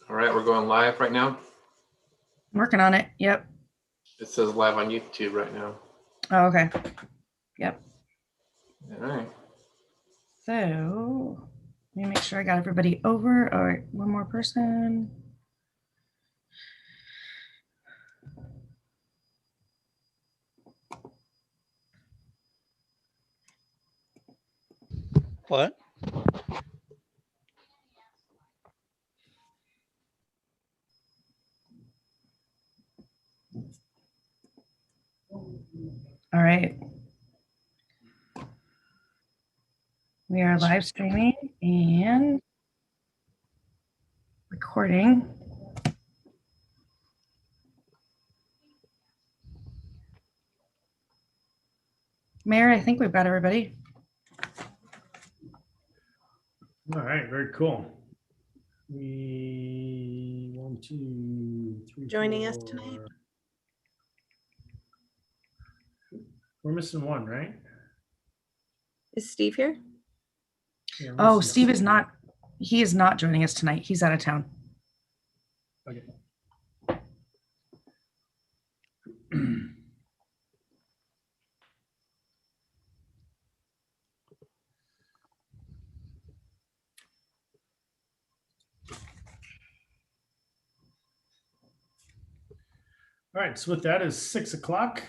All right, we're going live right now. I'm working on it. Yep. It says live on YouTube right now. Oh, okay. Yep. All right. So let me make sure I got everybody over. All right, one more person. What? All right. We are live streaming and recording. Mayor, I think we've got everybody. All right, very cool. We 1, 2, 3. Joining us 4. tonight. We're missing one, right? Is Steve here? Yeah, we're Oh, missing Steve is not. He is not joining us tonight. He's out of town. Okay. All right, so with that is 6 o'clock.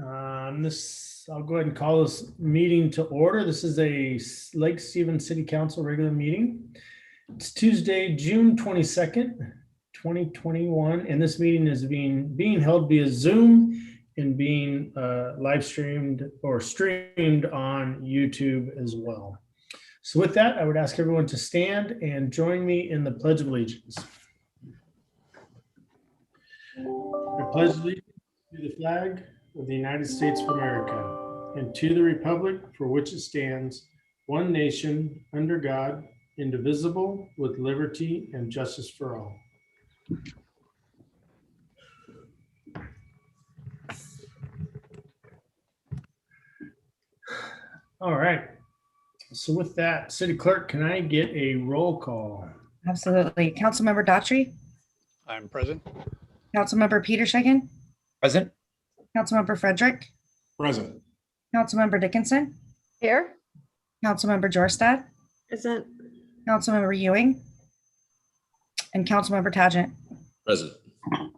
I'll go ahead and call this meeting to order. This is a Lake Stevens City Council regular meeting. It's Tuesday, June 22nd, 2021, and this meeting is being held via Zoom and being live streamed or streamed on YouTube as well. So with that, I would ask everyone to stand and join me in the Pledge of Allegiance. I pledge allegiance to the flag of the United States of America and to the republic for which it stands, one nation, under God, indivisible, with liberty and justice for all. All right. So with that, City Clerk, can I get a roll call? Absolutely. Councilmember Daughtry, I'm present. Councilmember Peter Shagan, Present. Councilmember Frederick, Present. Councilmember Dickinson, Here. Councilmember Jorstad, Isn't. Councilmember Ewing, and Councilmember Tagent. Present. All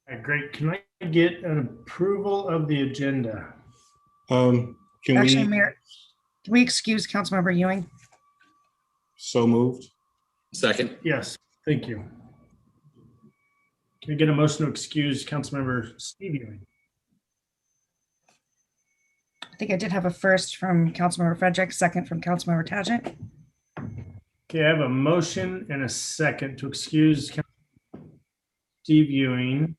right, great. Can I get an approval of the agenda? Can Actually, we, Mayor, can we excuse Councilmember Ewing? so moved? Second. Yes, thank you. Can I get a motion to excuse Councilmember Steve Ewing? I think I did have a first from Councilmember Frederick, second from Councilmember Tagent. Okay, I have a motion and a second to excuse Steve Ewing.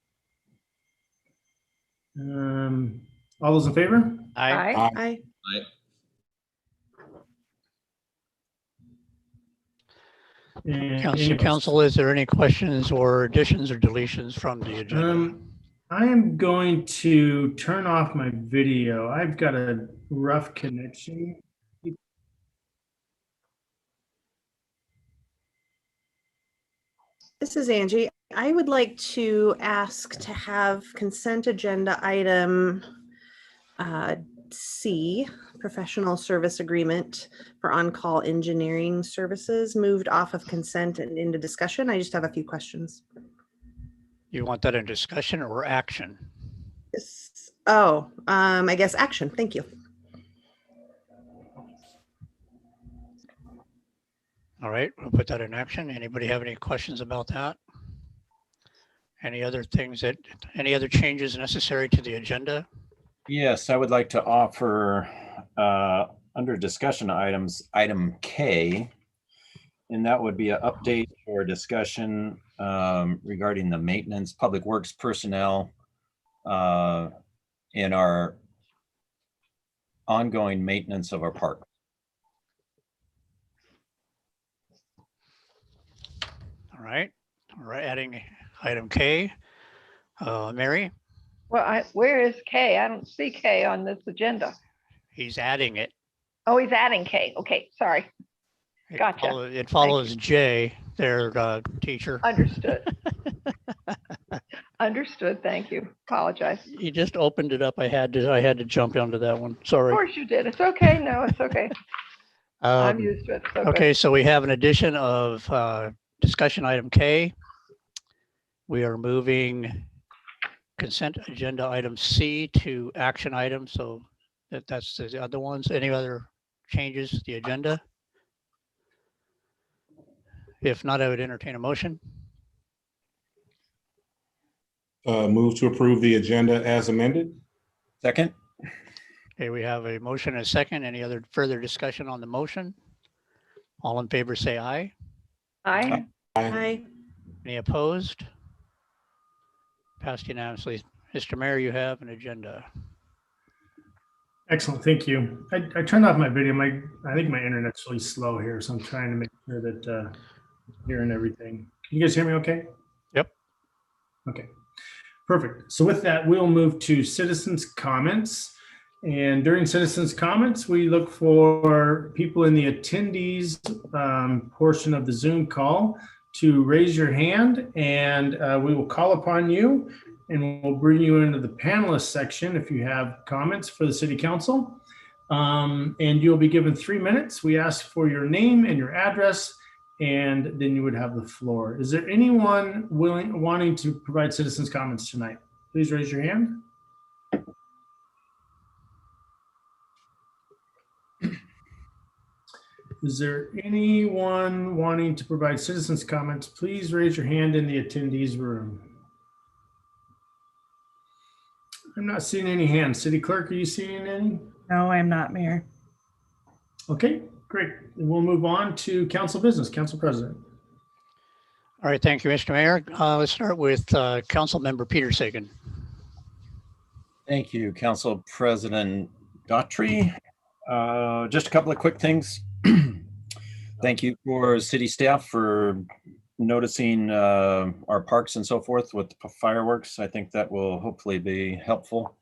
All those in favor? Aye. Aye. Council, is there any questions or additions or deletions from the agenda? I am going to turn off my video. I've got a rough connection. This is Angie. I would like to ask to have consent agenda item C, professional service agreement for on-call engineering services, moved off of consent and into discussion. I just have a few questions. You want that in discussion or action? I guess action. Thank you. All right, we'll put that in action. Anybody have any questions about that? Any other changes necessary to the agenda? Yes, I would like to offer under discussion items, item K, and that would be an update or discussion regarding the maintenance, public works personnel in our ongoing maintenance of our park. All right, adding item K. Mary? Well, where is K? I don't see K on this agenda. He's adding it. Oh, he's adding K. Okay, sorry. Gotcha. It follows J. there, teacher. Understood. Understood. Thank you. Apologize. You just opened it up. I had to jump into that one. Of Sorry. course you did. It's okay. No, it's okay. I'm Um, used to it. So Okay, so we have an addition of discussion item K. We are moving consent agenda item C to action item, so that's the other ones. Any other changes to the agenda? If not, I would entertain a motion. Move to approve the agenda as amended. Second? Okay, we have a motion and a second. Any other further discussion on the motion? All in favor, say aye. I, Aye. Any opposed? Passed unanimously. Mr. Mayor, you have an agenda. Excellent, thank you. I turned off my video. I think my internet's really slow here, so I'm trying to make sure that hearing everything. Can you guys hear me okay? Yep. Okay, perfect. So with that, we'll move to citizens' comments. And during citizens' comments, we look for people in the attendees portion of the Zoom call to raise your hand, and we will call upon you, and we'll bring you into the panelist section if you have comments for the city council. And you'll be given 3 minutes. We ask for your name and your address, and then you would have the floor. Is there anyone wanting to provide citizens' comments tonight? Please raise your hand. Is there anyone wanting to provide citizens' comments? Please raise your hand in the attendees room. I'm not seeing any hands. City Clerk, are you seeing any? No, I'm not, Mayor. Okay, great. And we'll move on to council business. Council President. All right, thank you, Mr. Mayor. Let's start with Council Member Peter Sagan. Thank you, Council President Daughtry. Just a couple of quick things. Thank you for city staff for noticing our parks and so forth with the fireworks. I think that will hopefully be helpful,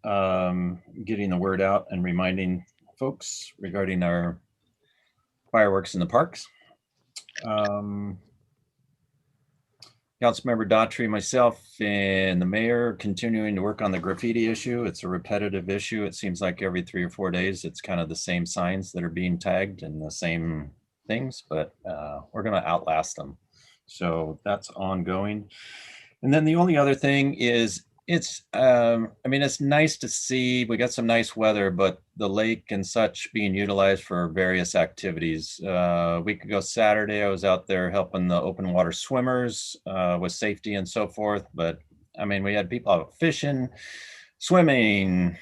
getting the word out and reminding folks regarding our fireworks in the parks. Councilmember Daughtry, myself, and the mayor continuing to work on the graffiti issue. It's a repetitive issue. It seems like every 3 or 4 days, it's kind of the same signs that are being tagged and the same things, but we're going to outlast them. So that's ongoing. And then the only other thing is it's, I mean, it's nice to see, we got some nice weather, but the lake and such being utilized for various activities. A week ago, Saturday, I was out there helping the open water swimmers with safety and so forth. But I mean, we had people out fishing, swimming,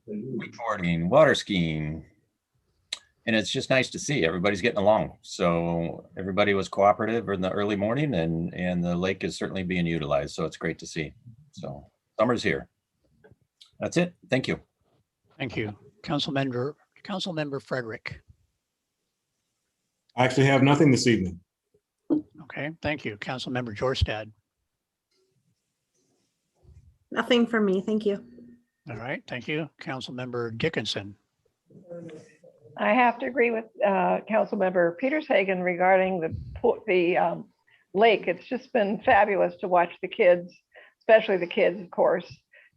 wakeboarding, water skiing. And it's just nice to see everybody's getting along. So everybody was cooperative in the early morning, and the lake is certainly being utilized. So it's great to see. So summer's here. That's it. Thank you. Thank you. Councilmember Frederick. I actually have nothing this evening. Okay, thank you. Councilmember Jorstad. Nothing from me. Thank you. All right, thank you. Councilmember Dickinson. I have to agree with Councilmember Peters Hagan regarding the lake. It's just been fabulous to watch the kids, especially the kids, of course,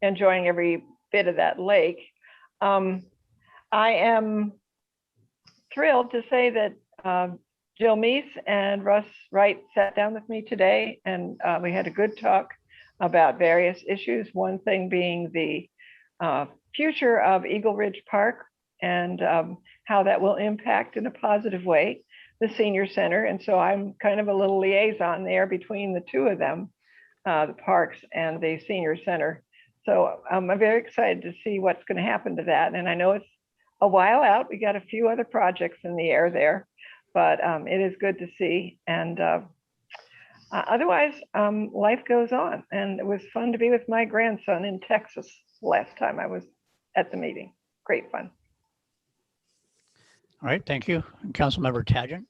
enjoying every bit of that lake. I am thrilled to say that Jill Meese and Russ Wright sat down with me today, and we had a good talk about various issues. One thing being the future of Eagle Ridge Park and how that will impact in a positive way the senior center. And so I'm kind of a little liaison there between the two of them, the parks and the senior center. So I'm very excited to see what's going to happen to that. And I know it's a while out. We got a few other projects in the air there, but it is good to see. And otherwise, life goes on. And it was fun to be with my grandson in Texas last time I was at the meeting. Great fun. All right, thank you. Councilmember Tagent.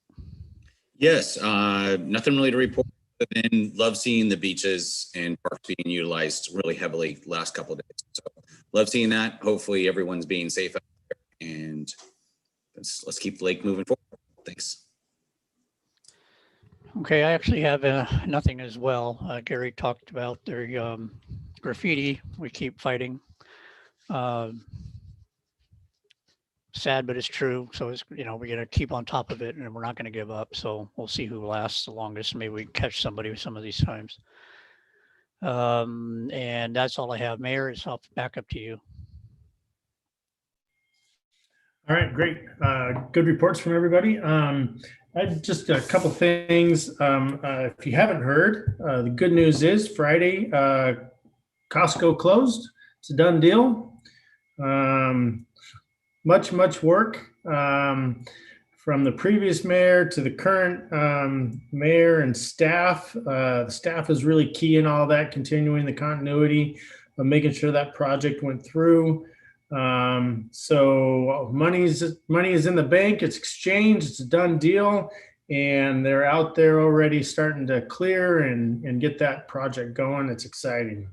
Yes, nothing really to report, other than love seeing the beaches and parks being utilized really heavily last couple of days. So love seeing that. Hopefully everyone's being safe out there, and let's keep the lake moving forward. Thanks. Okay, I actually have nothing as well. Gary talked about their graffiti. We keep fighting. Sad, but it's true. So it's, we're going to keep on top of it and we're not going to give up. So we'll see who lasts the longest. Maybe we can catch somebody some of these times. And that's all I have. Mayor, it's back up to you. All right, great. Good reports from everybody. I just a couple things. If you haven't heard, the good news is Friday, Costco closed. It's a done deal. Much work from the previous mayor to the current mayor and staff. The staff is really key in all that, continuing the continuity of making sure that project went through. So money is in the bank. It's exchanged. It's a done deal, and they're out there already starting to clear and get that project going. It's exciting.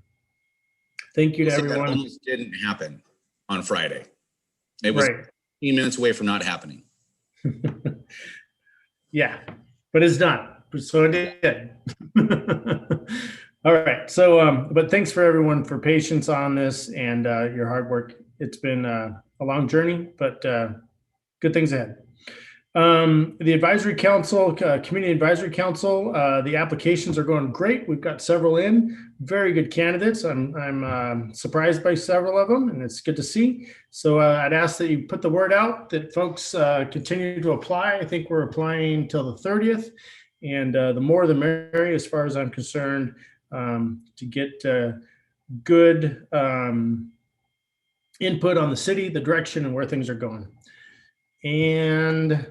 Thank you to everyone. That almost didn't happen on Friday. It was right. 15 minutes away from not happening. Yeah, but it's done. So it did. All right. So, but thanks for everyone for patience on this and your hard work. It's been a long journey, but good things ahead. The advisory council, community advisory council, the applications are going great. We've got several in, very good candidates. I'm surprised by several of them, and it's good to see. So I'd ask that you put the word out that folks continue to apply. I think we're applying till the 30th, and the more the merrier, as far as I'm concerned, to get good input on the city, the direction, and where things are going. And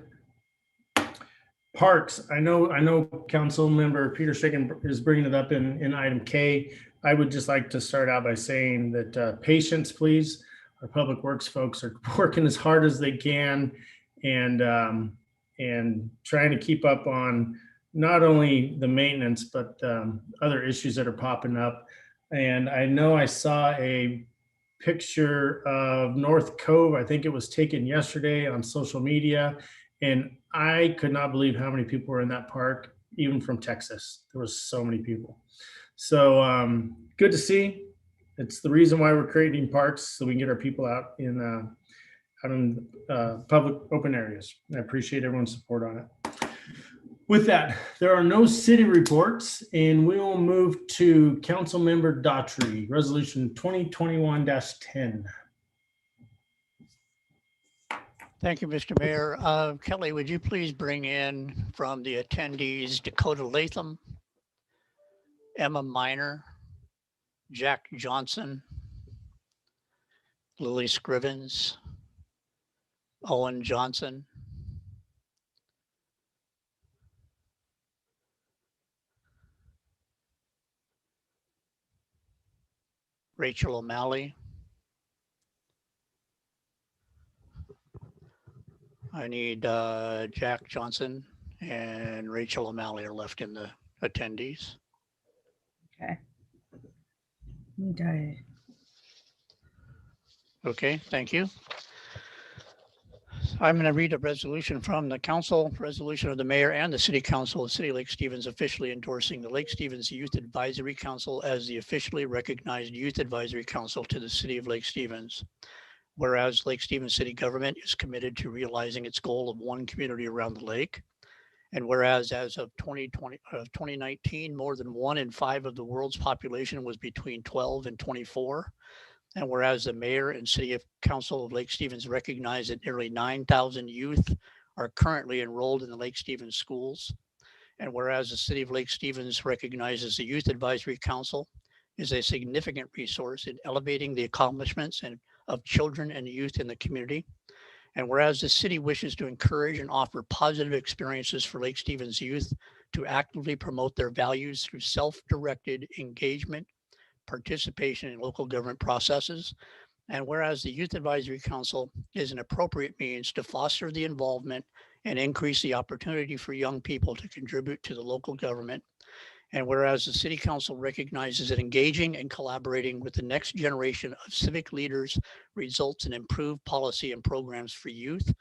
parks, I know Council Member Peter Shagan is bringing it up in item K. I would just like to start out by saying that patience, please. Our public works folks are working as hard as they can and trying to keep up on not only the maintenance, but other issues that are popping up. And I know I saw a picture of North Cove. I think it was taken yesterday on social media. And I could not believe how many people were in that park, even from Texas. There was so many people. So good to see. It's the reason why we're creating parks, so we can get our people out in public open areas. I appreciate everyone's support on it. With that, there are no city reports, and we will move to Council Member Daughtry, Resolution 2021-10. Thank you, Mr. Mayor. Kelly, would you please bring in from the attendees Dakota Latham, Emma Miner, Jack Johnson, Lily Scrivens, Owen Johnson, Rachel O'Malley. I need Jack Johnson and Rachel O'Malley are left in the attendees. Okay. Okay, thank you. I'm going to read a resolution from the council, resolution of the mayor and the city council of City of Lake Stevens officially endorsing the Lake Stevens Youth Advisory Council as the officially recognized youth advisory council to the city of Lake Stevens. Whereas Lake Stevens city government is committed to realizing its goal of one community around the lake. And whereas as of 2019, more than 1 in 5 of the world's population was between 12 and 24. And whereas the mayor and city council of Lake Stevens recognize that nearly 9,000 youth are currently enrolled in the Lake Stevens schools. And whereas the city of Lake Stevens recognizes the Youth Advisory Council is a significant resource in elevating the accomplishments of children and youth in the community. And whereas the city wishes to encourage and offer positive experiences for Lake Stevens youth to actively promote their values through self-directed engagement, participation in local government processes. And whereas the Youth Advisory Council is an appropriate means to foster the involvement and increase the opportunity for young people to contribute to the local government. And whereas the City Council recognizes that engaging and collaborating with the next generation of civic leaders results in improved policy and programs for youth.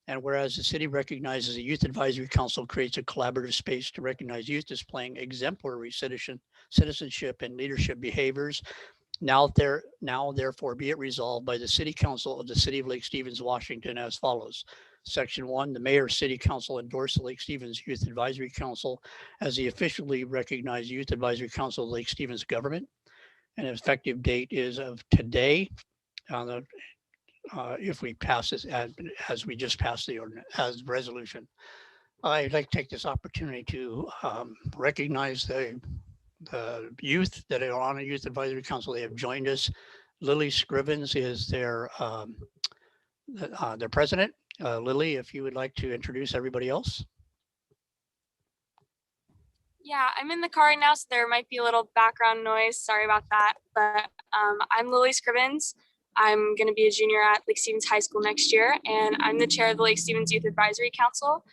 And whereas the city recognizes the Youth Advisory Council creates a collaborative space to recognize youth displaying exemplary citizenship and leadership behaviors, now therefore be it resolved by the City Council of the City of Lake Stevens, Washington as follows. Section 1, the Mayor City Council endorse the Lake Stevens Youth Advisory Council as the officially recognized Youth Advisory Council of Lake Stevens government. And effective date is of today. If we pass this as we just passed the ordinance as resolution. I'd like to take this opportunity to recognize the youth that are on a Youth Advisory Council. They have joined us. Lily Scrivens is their president. Lily, if you would like to introduce everybody else. Yeah, I'm in the car right now, so there might be a little background noise. Sorry about that. But I'm Lily Scrivens. I'm going to be a junior at Lake Stevens High School next year, and I'm the chair of the Lake Stevens Youth Advisory Council.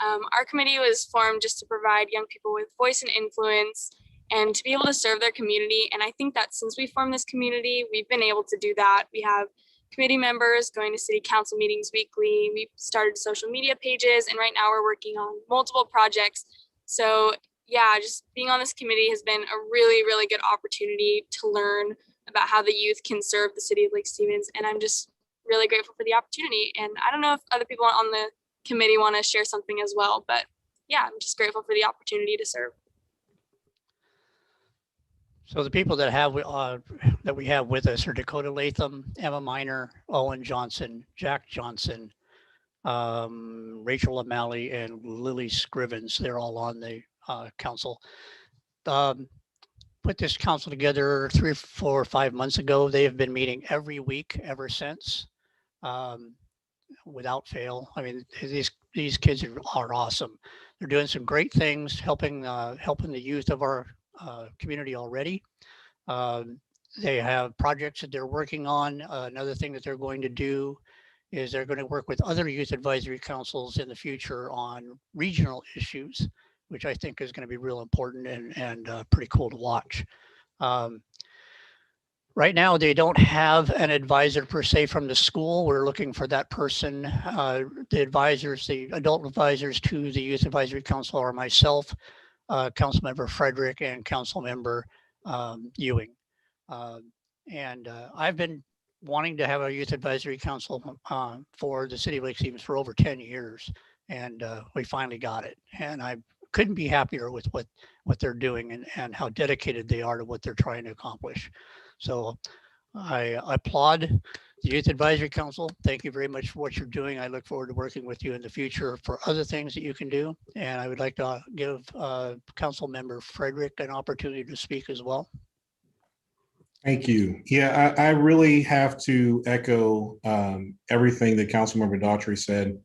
Our committee was formed just to provide young people with voice and influence and to be able to serve their community. And I think that since we formed this community, we've been able to do that. We have committee members going to city council meetings weekly. We've started social media pages, and right now we're working on multiple projects. So yeah, just being on this committee has been a really, really good opportunity to learn about how the youth can serve the city of Lake Stevens. And I'm just really grateful for the opportunity. And I don't know if other people on the committee want to share something as well, but yeah, I'm just grateful for the opportunity to serve. So the people that we have with us are Dakota Latham, Emma Miner, Owen Johnson, Jack Johnson, Rachel O'Malley, and Lily Scrivens. They're all on the council. Put this council together 3, 4, or 5 months ago. They have been meeting every week ever since, without fail. I mean, these kids are awesome. They're doing some great things, helping the youth of our community already. They have projects that they're working on. Another thing that they're going to do is they're going to work with other youth advisory councils in the future on regional issues, which I think is going to be real important and pretty cool to watch. Right now, they don't have an advisor per se from the school. We're looking for that person. The adult advisors to the Youth Advisory Council are myself, Councilmember Frederick, and Councilmember Ewing. I've been wanting to have a Youth Advisory Council for the City of Lake Stevens for over 10 years, and we finally got it. And I couldn't be happier with what they're doing and how dedicated they are to what they're trying to accomplish. So I applaud the Youth Advisory Council. Thank you very much for what you're doing. I look forward to working with you in the future for other things that you can do. And I would like to give Council Member Frederick an opportunity to speak as well. Thank you. Yeah, I really have to echo everything that Councilmember Daughtry said.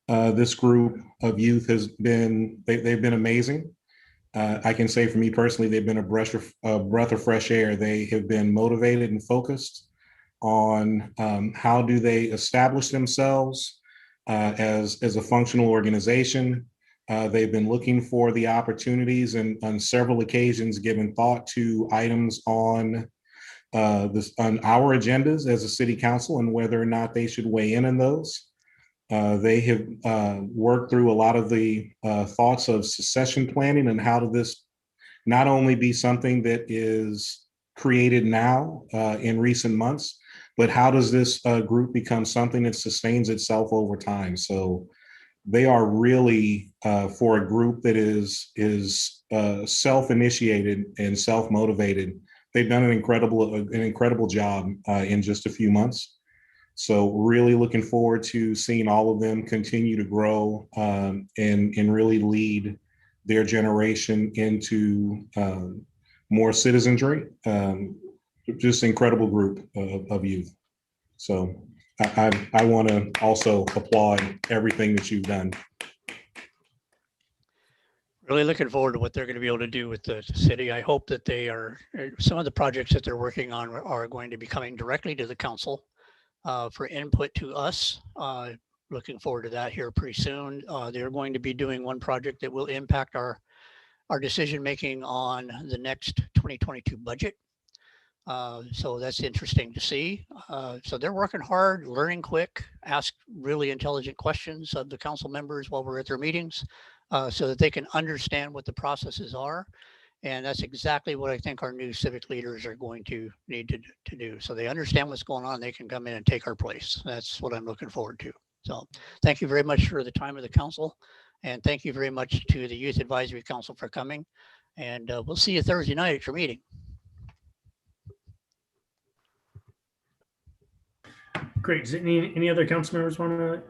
This group of youth they've been amazing. I can say for me personally, they've been a breath of fresh air. They have been motivated and focused on how do they establish themselves as a functional organization. They've been looking for the opportunities and on several occasions given thought to items on our agendas as a city council and whether or not they should weigh in on those. They have worked through a lot of the thoughts of succession planning and how to this not only be something that is created now in recent months, but how does this group become something that sustains itself over time? So they are really for a group that is self-initiated and self-motivated. They've done an incredible job in just a few months. So really looking forward to seeing all of them continue to grow and really lead their generation into more citizenry. Just incredible group of youth. So I want to also applaud everything that you've done. Really looking forward to what they're going to be able to do with the city. I hope that some of the projects that they're working on are going to be coming directly to the council for input to us. Looking forward to that here pretty soon. They're going to be doing one project that will impact our decision making on the next 2022 budget. So that's interesting to see. So they're working hard, learning quick, ask really intelligent questions of the council members while we're at their meetings, so that they can understand what the processes are. And that's exactly what I think our new civic leaders are going to need to do. So they understand what's going on. They can come in and take our place. That's what I'm looking forward to. So thank you very much for the time of the council. And thank you very much to the Youth Advisory Council for coming. And we'll see you Thursday night at your meeting. Great. Does any other council members want to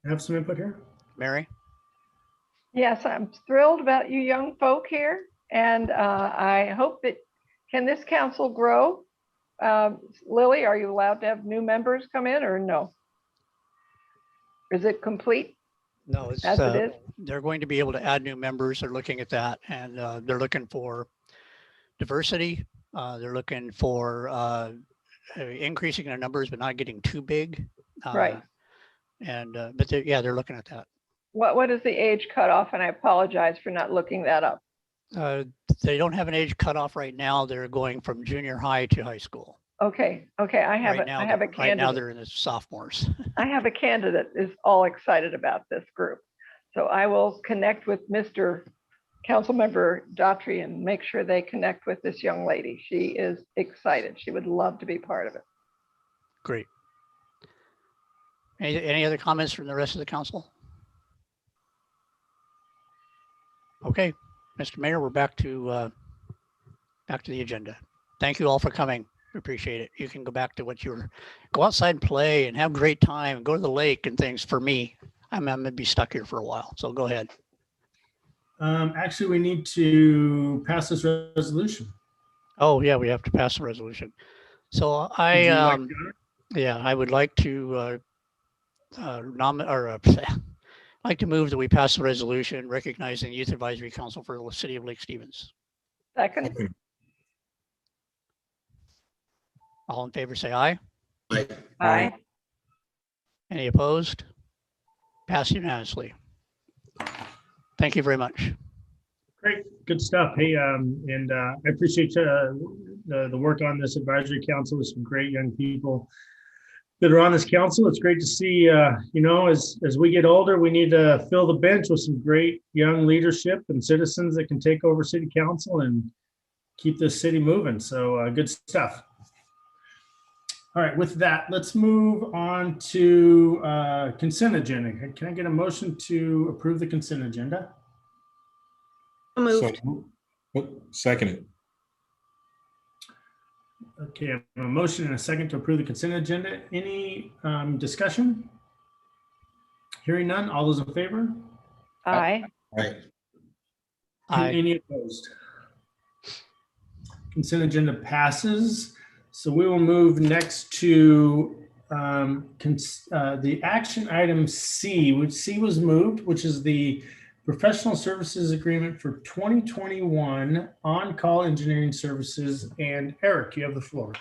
have some input here? Mary? Yes, I'm thrilled about you young folk here. And I hope that, can this council grow? Lily, are you allowed to have new members come in or no? Is it complete? No, it's, as it is? they're going to be able to add new members. They're looking at that, and they're looking for diversity. They're looking for increasing their numbers, but not getting too big. Right. And but they're looking at that. What is the age cutoff? And I apologize for not looking that up. They don't have an age cutoff right now. They're going from junior high to high school. Okay. I have Right a candidate. Right now they're in the sophomores. I have a candidate is all excited about this group. So I will connect with Mr. Councilmember Daughtry and make sure they connect with this young lady. She is excited. She would love to be part of it. Great. Any other comments from the rest of the council? Okay, Mr. Mayor, we're back to the agenda. Thank you all for coming. We appreciate it. You can go back to go outside and play and have a great time and go to the lake and things. For me, I'm gonna be stuck here for a while. So go ahead. Actually, we need to pass this resolution. Oh yeah, we have to pass the resolution. So I would like to like to move that we pass the resolution recognizing the Youth Advisory Council for the City of Lake Stevens. Second. All in favor, say aye. Aye. Aye. Any opposed? Passed unanimously. Thank you very much. Great, good stuff. Hey, and I appreciate the work on this advisory council with some great young people that are on this council. It's great to see, as we get older, we need to fill the bench with some great young leadership and citizens that can take over city council and keep this city moving. So good stuff. All right, with that, let's move on to consent agenda. Can I get a motion to approve the consent agenda? Moved. Seconded. Okay, I have a motion and a second to approve the consent agenda. Any discussion? Hearing none, all those in favor? Aye. Aye. Any opposed? Consent agenda passes. So we will move next to the action item C, which C was moved, which is the professional services agreement for 2021 on-call engineering services. And Eric, you have the floor.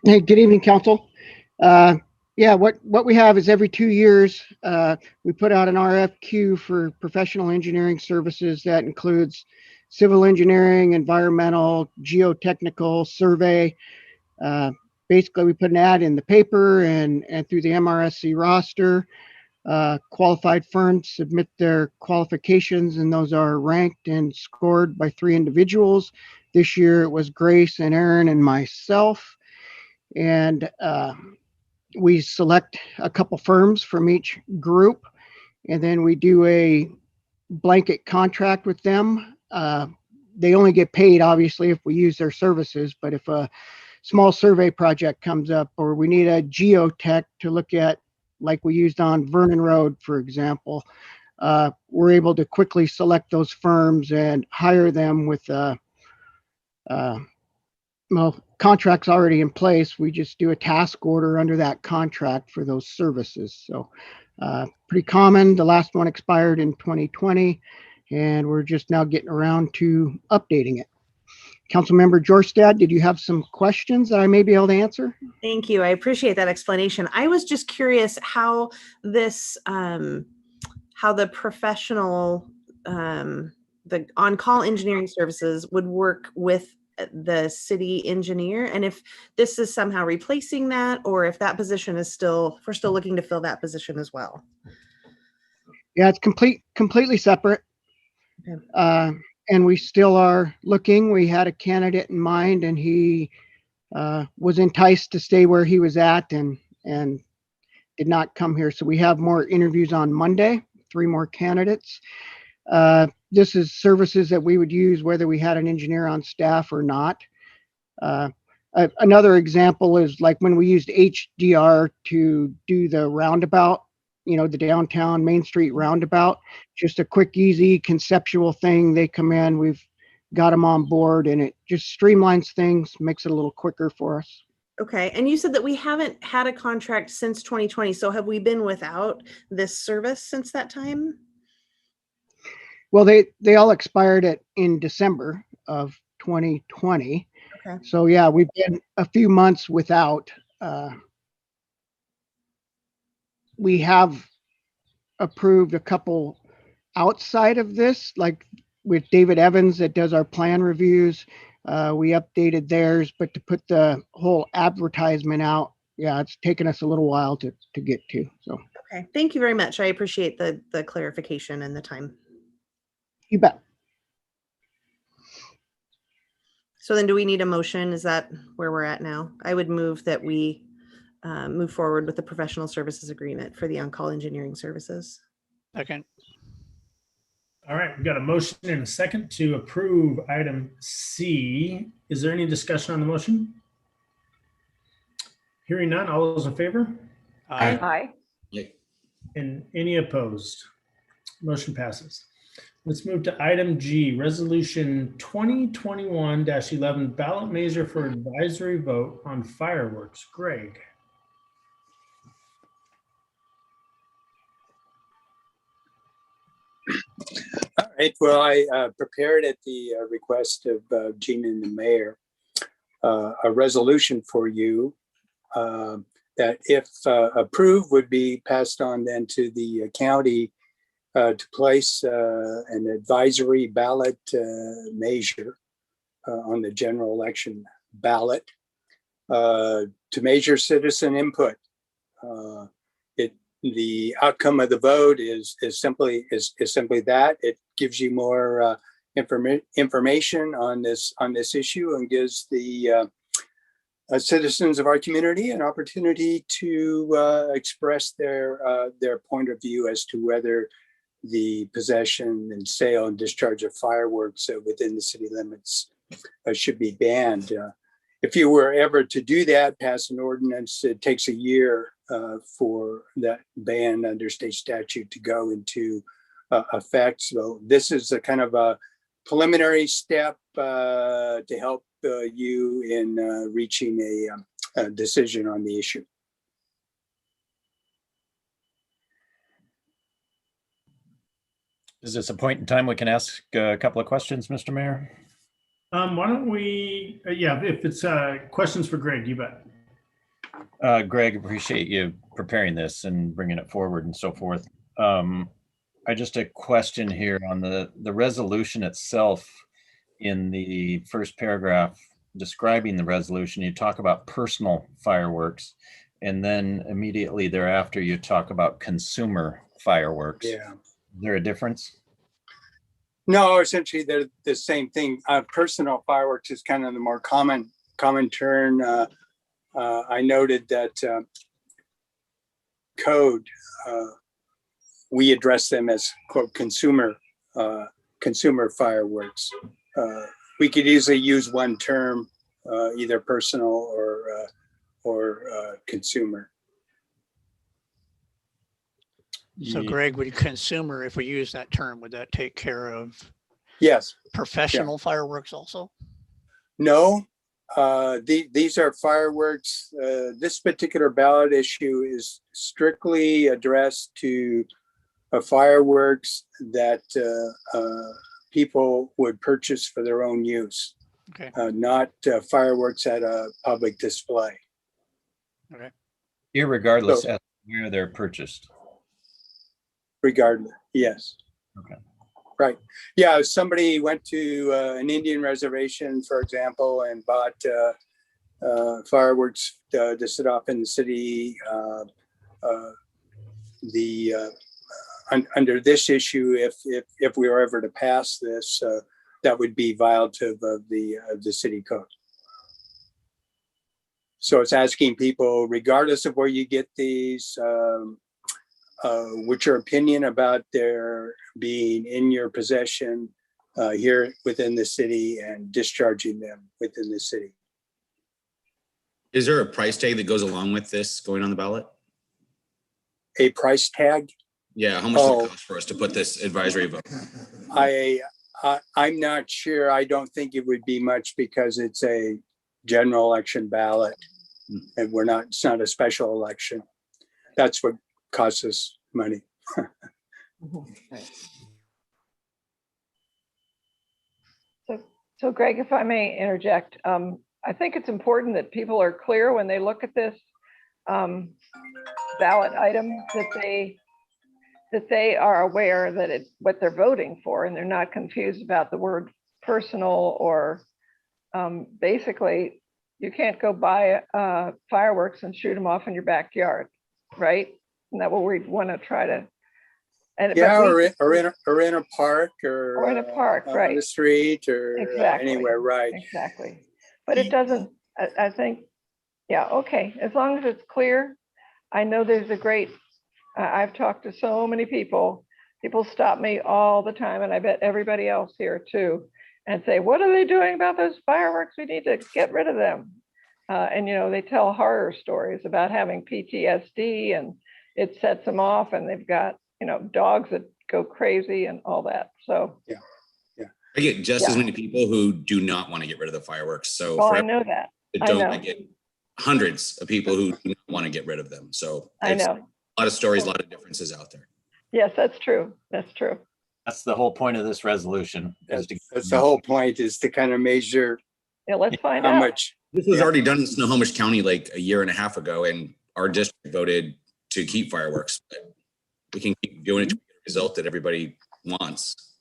Hey, good evening, council. What we have is every 2 years, we put out an RFQ for professional engineering services that includes civil engineering, environmental, geotechnical, survey. Basically, we put an ad in the paper and through the MRSC roster. Qualified firms submit their qualifications, and those are ranked and scored by 3 individuals. This year, it was Grace and Aaron and myself. And we select a couple firms from each group, and then we do a blanket contract with them. They only get paid, obviously, if we use their services, but if a small survey project comes up or we need a geotech to look at, like we used on Vernon Road, for example, we're able to quickly select those firms and hire them with contracts already in place. We just do a task order under that contract for those services. So pretty common. The last one expired in 2020, and we're just now getting around to updating it. Councilmember Jorstad, did you have some questions that I may be able to answer? Thank you. I appreciate that explanation. I was just curious how this, how the professional the on-call engineering services would work with the city engineer, and if this is somehow replacing that, or if that position is still, if we're still looking to fill that position as well. Yeah, it's completely separate. Okay. And we still are looking. We had a candidate in mind, and he was enticed to stay where he was at and did not come here. So we have more interviews on Monday, 3 more candidates. This is services that we would use whether we had an engineer on staff or not. Another example is like when we used HDR to do the roundabout, the downtown Main Street roundabout, just a quick, easy conceptual thing. They come in, we've got them on board, and it just streamlines things, makes it a little quicker for us. Okay, and you said that we haven't had a contract since 2020. So have we been without this service since that time? Well, they all expired in December of 2020. Okay. So yeah, we've been a few months without. We have approved a couple outside of this, like with David Evans that does our plan reviews. We updated theirs, but to put the whole advertisement out, yeah, it's taken us a little while to get to. So Okay, thank you very much. I appreciate the clarification and the time. you bet. So then do we need a motion? Is that where we're at now? I would move that we move forward with the professional services agreement for the on-call engineering services. Second. All right, we've got a motion and a second to approve item C. Is there any discussion on the motion? Hearing none, all those in favor? Aye. And any opposed? Motion passes. Let's move to item G, resolution 2021-11 ballot measure for advisory vote on fireworks. Greg. All right, well, I prepared at the request of Gina and the mayor a resolution for you that, if approved, would be passed on then to the county to place an advisory ballot measure on the general election ballot to measure citizen input. The outcome of the vote is simply that it gives you more information on this issue and gives the citizens of our community an opportunity to express their point of view as to whether the possession and sale and discharge of fireworks within the city limits should be banned. If you were ever to do that, pass an ordinance, it takes a year for that ban under state statute to go into effect. So this is a kind of a preliminary step to help you in reaching a decision on the issue. Is this a point in time we can ask a couple of questions, Mr. Mayor? Why don't we, yeah, if it's questions for Greg, you bet. Greg, appreciate you preparing this and bringing it forward and so forth. I just a question here on the resolution itself. In the first paragraph describing the resolution, you talk about personal fireworks, and then immediately thereafter you talk about consumer fireworks. Yeah. Is there a difference? No, essentially they're the same thing. Personal fireworks is kind of the more common term. I noted that code, we address them as quote consumer fireworks. We could easily use one term, either personal or consumer. So Greg, would consumer, if we use that term, would that take care of Yes. professional fireworks also? No, these are fireworks. This particular ballot issue is strictly addressed to fireworks that people would purchase for their own use. Okay. Not fireworks at a public display. Okay. Irregardless So- of where they're purchased. Regardless, yes. Okay. Right. Yeah, somebody went to an Indian reservation, for example, and bought fireworks to set off in the city. Under this issue, if we were ever to pass this, that would be violative of the city code. So it's asking people, regardless of where you get these, what's your opinion about their being in your possession here within the city and discharging them within the city. Is there a price tag that goes along with this going on the ballot? A price tag? Yeah, how much does it cost for us to put this advisory vote? I'm not sure. I don't think it would be much because it's a general election ballot and it's not a special election. That's what costs us money. So Greg, if I may interject, I think it's important that people are clear when they look at this ballot item that they are aware that it's what they're voting for, and they're not confused about the word personal or basically you can't go buy fireworks and shoot them off in your backyard, right? Isn't that what we want to try to? And yeah, or in a park or in a park, right? On the street or exactly. Anywhere, right? Exactly. But it doesn't. I think, yeah, okay. As long as it's clear. I know there's a great. I've talked to so many people. People stop me all the time, and I bet everybody else here too, and say, "What are they doing about those fireworks? We need to get rid of them." And you know, they tell horror stories about having PTSD, and it sets them off, and they've got dogs that go crazy and all that. So yeah. I get just as many people who do not want to get rid of the fireworks. So well, I know that. I get hundreds of people who do not want to get rid of them. So I know a lot of stories, a lot of differences out there. Yes, that's true. That's true. That's the whole point of this resolution. That's the whole point, is to kind of measure. Yeah, let's find how out. much. This was already done in Snohomish County like a year and a half ago, and our district voted to keep fireworks. But we can keep doing it to get a result that everybody wants.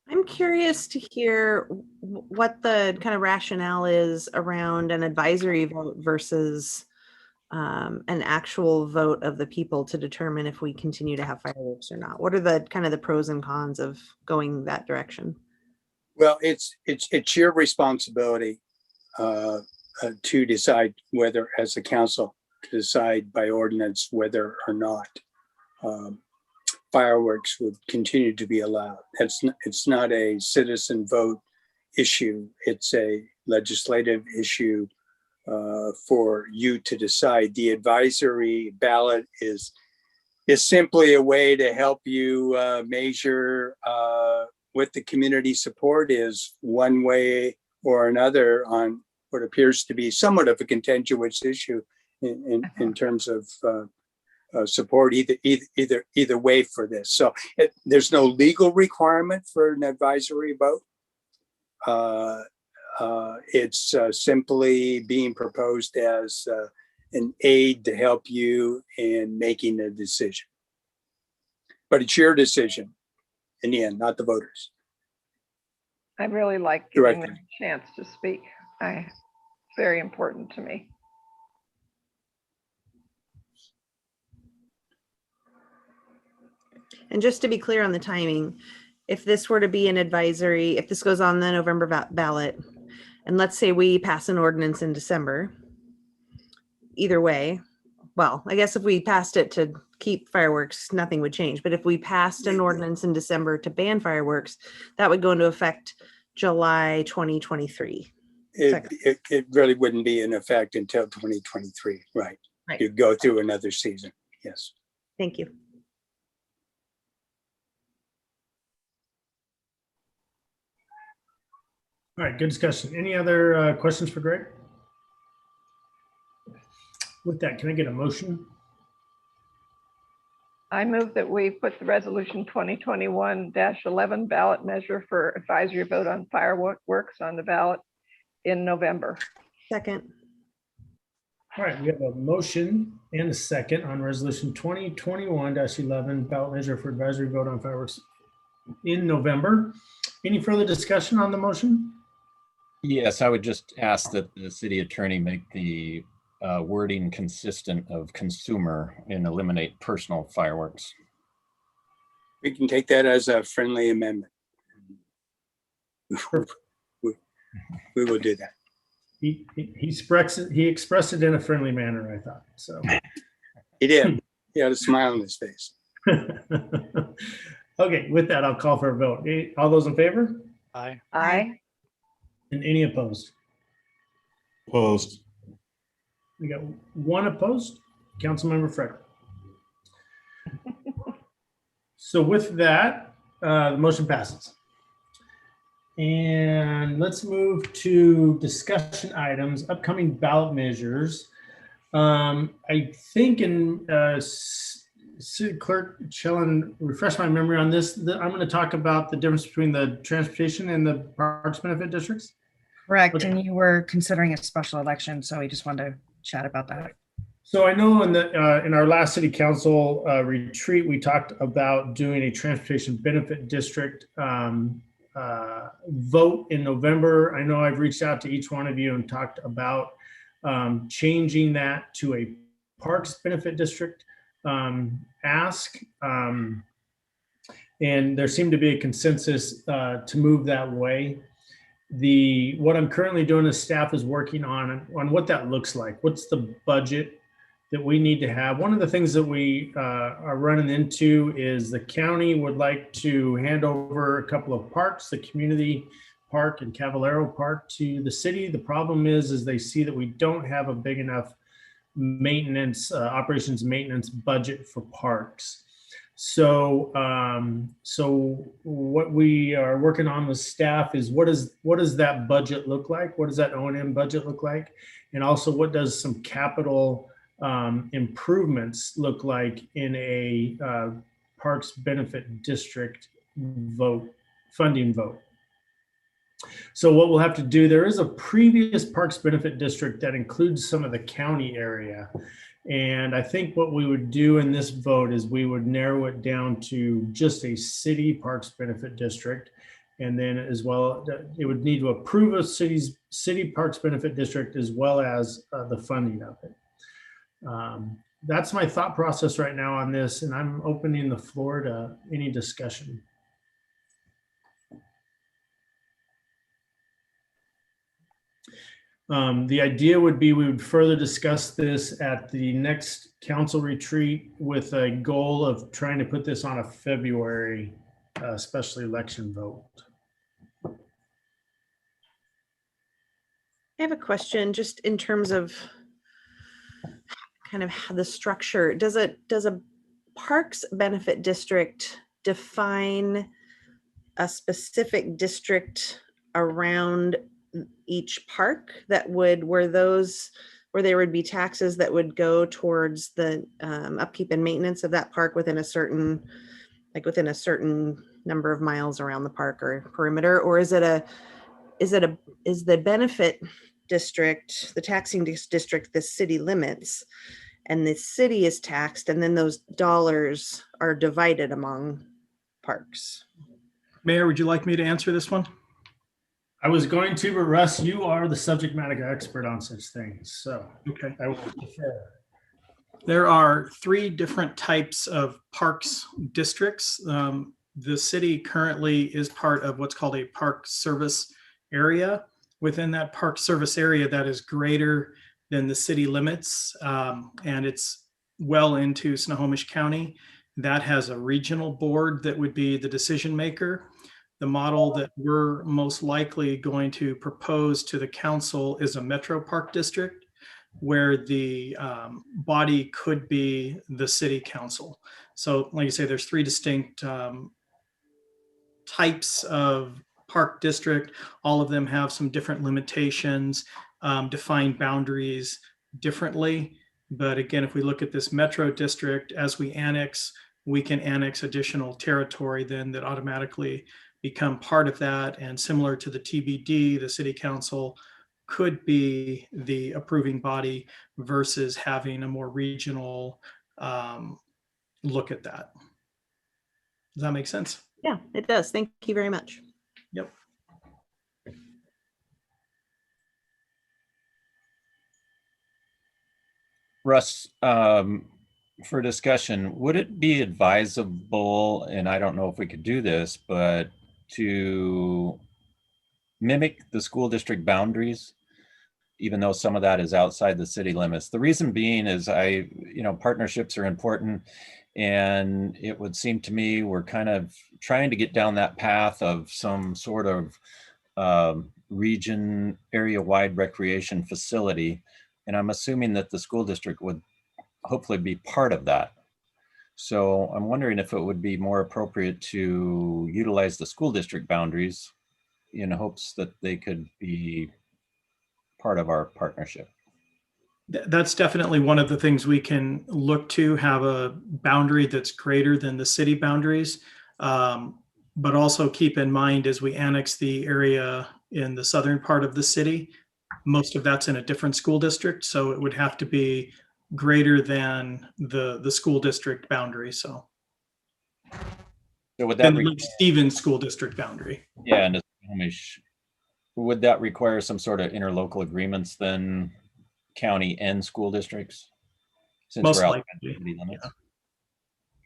I'm curious to hear what the kind of rationale is around an advisory vote versus an actual vote of the people to determine if we continue to have fireworks or not. What are the kind of the pros and cons of going that direction? Well, it's your responsibility to decide whether, as a council, to decide by ordinance whether or not fireworks would continue to be allowed. It's not a citizen vote issue. It's a legislative issue for you to decide. The advisory ballot is simply a way to help you measure what the community support is one way or another on what appears to be somewhat of a contentious issue in terms of support either way for this. So there's no legal requirement for an advisory vote. It's simply being proposed as an aid to help you in making a decision. But it's your decision in the end, not the voters. I really like giving them a chance to speak. It's very important to me. And just to be clear on the timing, if this were to be an advisory, if this goes on the November ballot, and let's say we pass an ordinance in December, either way, well, I guess if we passed it to keep fireworks, nothing would change. But if we passed an ordinance in December to ban fireworks, that would go into effect July 2023. It really wouldn't be in effect until 2023, right? You go through another season, yes. Thank you. All right, good discussion. Any other questions for Greg? With that, can I get a motion? I move that we put the resolution 2021-11 ballot measure for advisory vote on fireworks on the ballot in November. Second. All right, we have a motion and a second on resolution 2021-11 ballot measure for advisory vote on fireworks in November. Any further discussion on the motion? Yes, I would just ask that the city attorney make the wording consistent of consumer and eliminate personal fireworks. We can take that as a friendly amendment. We will do that. He expressed it in a friendly manner, I thought, so. He did. He had a smile on his face. Okay, with that, I'll call for a vote. All those in favor? Aye. Aye. And any opposed? Opposed. We got one opposed, Councilmember Frederick. So with that, the motion passes. And let's move to discussion items, upcoming ballot measures. I think City Clerk Chillen, refresh my memory on this. I'm going to talk about the difference between the transportation and the parks benefit districts. Correct. Okay. And you were considering a special election, so we just wanted to chat about that. So I know in our last city council retreat, we talked about doing a transportation benefit district vote in November. I know I've reached out to each one of you and talked about changing that to a parks benefit district ask. And there seemed to be a consensus to move that way. What I'm currently doing is staff is working on what that looks like. What's the budget that we need to have? One of the things that we are running into is the county would like to hand over a couple of parks, the community park and Cavallero Park, to the city. The problem is they see that we don't have a big enough maintenance, operations maintenance budget for parks. So, what we are working on with staff is what does that budget look like? What does that O&M budget look like? And also, what does some capital improvements look like in a parks benefit district funding vote? So what we'll have to do, there is a previous parks benefit district that includes some of the county area. And I think what we would do in this vote is we would narrow it down to just a city parks benefit district. And then as well, it would need to approve a city parks benefit district as well as the funding of it. That's my thought process right now on this, and I'm opening the floor to any discussion. The idea would be we would further discuss this at the next council retreat with a goal of trying to put this on a February special election vote. I have a question just in terms of kind of the structure. Does a parks benefit district define a specific district around each park that would where there would be taxes that would go towards the upkeep and maintenance of that park within a certain number of miles around the park or perimeter? Or is the benefit district, the taxing district, the city limits, and the city is taxed, and then those dollars are divided among parks? Mayor, would you like me to answer this one? I was going to, but Russ, you are the subject matter expert on such things, so Okay. I will defer. There are 3 different types of parks districts. The city currently is part of what's called a park service area. Within that park service area, that is greater than the city limits, and it's well into Snohomish County. That has a regional board that would be the decision maker. The model that we're most likely going to propose to the council is a metro park district, where the body could be the city council. So like you say, there's 3 distinct types of park district. All of them have some different limitations, define boundaries differently. But again, if we look at this metro district, as we annex, we can annex additional territory then that automatically become part of that. And similar to the TBD, the city council could be the approving body versus having a more regional look at that. Does that make sense? Yeah, it does. Thank you very much. Yep. Russ, for discussion, would it be advisable, and I don't know if we could do this, but to mimic the school district boundaries, even though some of that is outside the city limits? The reason being is partnerships are important, and it would seem to me we're kind of trying to get down that path of some sort of region area-wide recreation facility. And I'm assuming that the school district would hopefully be part of that. So I'm wondering if it would be more appropriate to utilize the school district boundaries in hopes that they could be part of our partnership. That's definitely one of the things we can look to, have a boundary that's greater than the city boundaries. But also keep in mind, as we annex the area in the southern part of the city, most of that's in a different school district. So it would have to be greater than the school district boundary. So would that Lake Stevens school district boundary. Yeah, and would that require some sort of interlocal agreements then, county and school districts? Since Most we're outside likely, the city limits?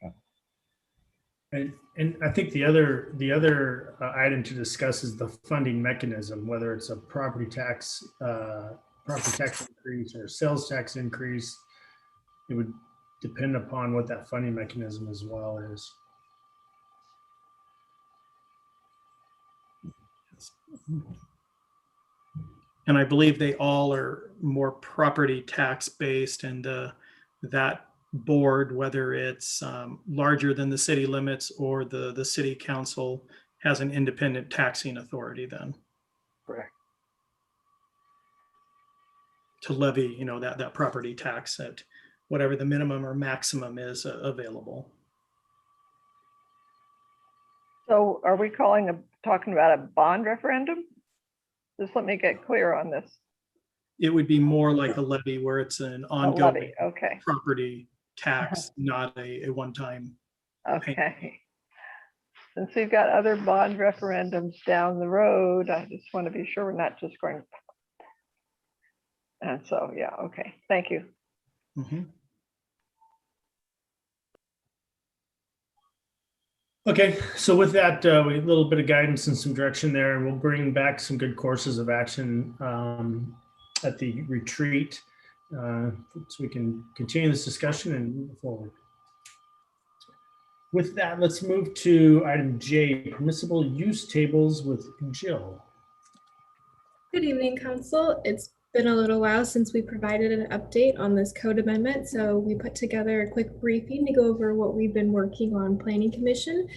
yeah. And I think the other item to discuss is the funding mechanism, whether it's a property tax increase or sales tax increase. It would depend upon what that funding mechanism as well is. And I believe they all are more property tax based, and that board, whether it's larger than the city limits or the city council, has an independent taxing authority then. Correct. To levy, that property tax at whatever the minimum or maximum is available. So are we talking about a bond referendum? Just let me get clear on this. It would be more like a levy where it's an ongoing levy, okay. property tax, not a one-time. Okay. Since we've got other bond referendums down the road, I just want to be sure we're not just going. And so, yeah, okay, thank you. Mm-hmm. Okay, so with that, we have a little bit of guidance and some direction there, and we'll bring back some good courses of action at the retreat, so we can continue this discussion and move forward. With that, let's move to item J, permissible use tables with Jill. Good evening, Council. It's been a little while since we provided an update on this code amendment, so we put together a quick briefing to go over what we've been working on Planning Commission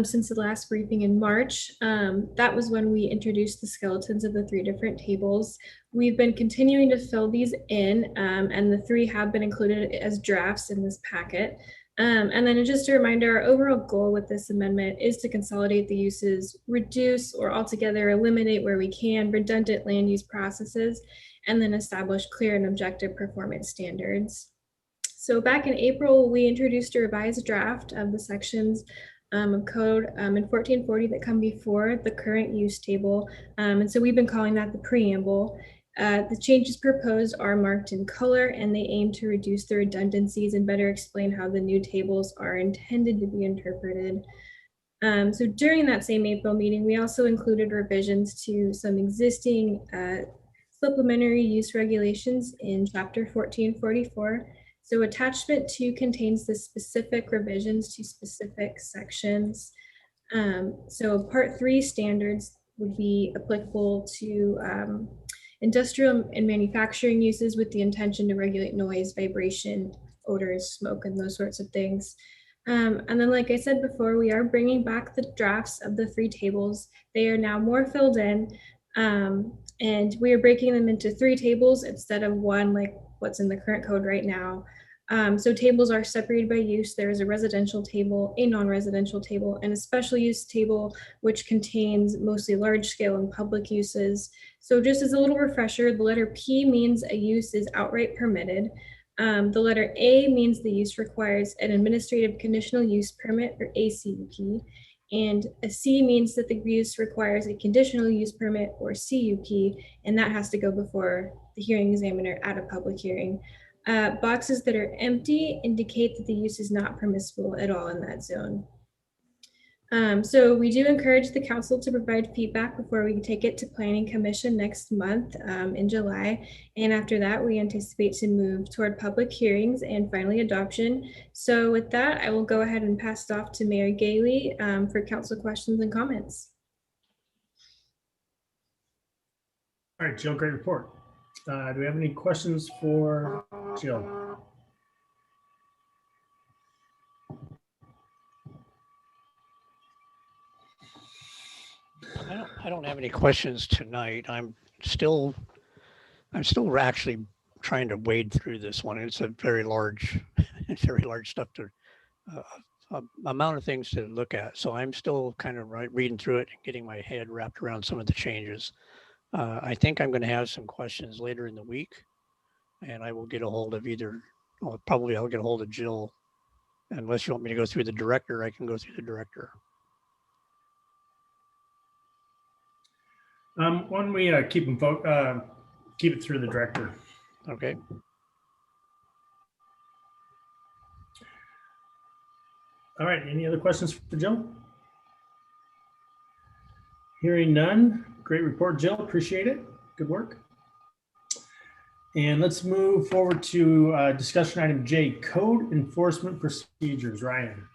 since the last briefing in March. That was when we introduced the skeletons of the 3 different tables. We've been continuing to fill these in, and the 3 have been included as drafts in this packet. And then just a reminder, our overall goal with this amendment is to consolidate the uses, reduce or altogether eliminate where we can redundant land use processes, and then establish clear and objective performance standards. So back in April, we introduced a revised draft of the sections of code in 1440 that come before the current use table. And so we've been calling that the preamble. The changes proposed are marked in color, and they aim to reduce the redundancies and better explain how the new tables are intended to be interpreted. So during that same April meeting, we also included revisions to some existing supplementary use regulations in chapter 1444. So attachment 2 contains the specific revisions to specific sections. So part 3 standards would be applicable to industrial and manufacturing uses with the intention to regulate noise, vibration, odors, smoke, and those sorts of things. And then, like I said before, we are bringing back the drafts of the 3 tables. They are now more filled in, and we are breaking them into 3 tables instead of 1, like what's in the current code right now. So tables are separated by use. There is a residential table, a non-residential table, and a special use table, which contains mostly large scale and public uses. So just as a little refresher, the letter P means a use is outright permitted. The letter A means the use requires an administrative conditional use permit, or ACUP. And a C means that the use requires a conditional use permit or CUP, and that has to go before the hearing examiner at a public hearing. Boxes that are empty indicate that the use is not permissible at all in that zone. So we do encourage the council to provide feedback before we take it to Planning Commission next month in July. And after that, we anticipate to move toward public hearings and finally adoption. So with that, I will go ahead and pass it off to Mayor Gailey for council questions and comments. All right, Jill, great report. Do we have any questions for Jill? I don't have any questions tonight. I'm still actually trying to wade through this one. It's a very large, very large stuff to, amount of things to look at. So I'm still kind of reading through it and getting my head wrapped around some of the changes. I think I'm going to have some questions later in the week, and I will get a hold of well, probably I'll get a hold of Jill. Unless you want me to go through the director, I can go through the director. Why don't we keep it through the director? Okay. All right. Any other questions for Jill? Hearing none. Great report, Jill. Appreciate it. Good work. And let's move forward to discussion item J, code enforcement procedures. Ryan.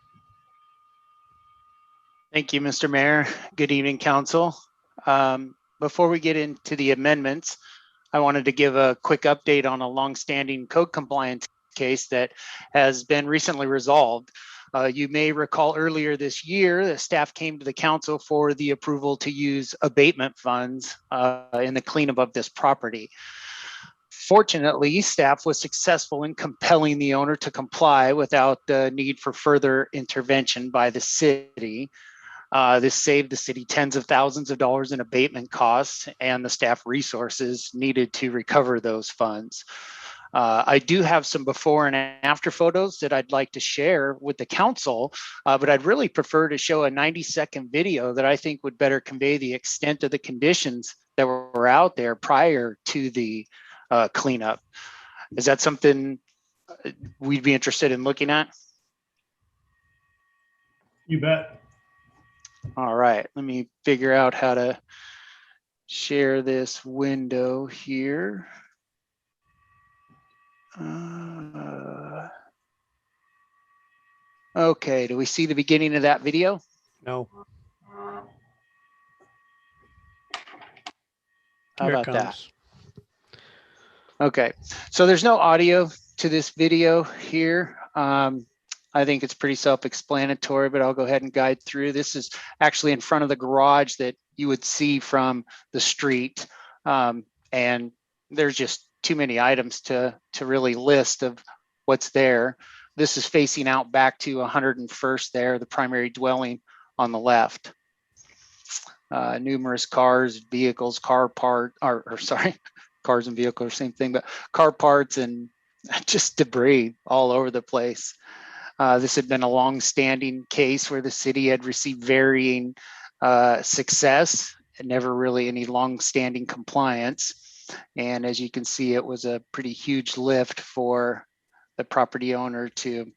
Thank you, Mr. Mayor. Good evening, council. Before we get into the amendments, I wanted to give a quick update on a longstanding code compliance case that has been recently resolved. You may recall earlier this year, the staff came to the council for the approval to use abatement funds in the cleanup of this property. Fortunately, staff was successful in compelling the owner to comply without the need for further intervention by the city. This saved the city tens of thousands of dollars in abatement costs and the staff resources needed to recover those funds. I do have some before and after photos that I'd like to share with the council, but I'd really prefer to show a 90-second video that I think would better convey the extent of the conditions that were out there prior to the cleanup. Is that something we'd be interested in looking at? You bet. All right, let me figure out how to share this window here. Okay, do we see the beginning of that video? No. How about that? Okay, so there's no audio to this video here. I think it's pretty self-explanatory, but I'll go ahead and guide through. This is actually in front of the garage that you would see from the street. And there's just too many items to really list of what's there. This is facing out back to 101st there, the primary dwelling on the left. Numerous cars, vehicles, cars and vehicles, same thing, but car parts and just debris all over the place. This had been a long-standing case where the city had received varying success and never really any long-standing compliance. And as you can see, it was a pretty huge lift for the property owner to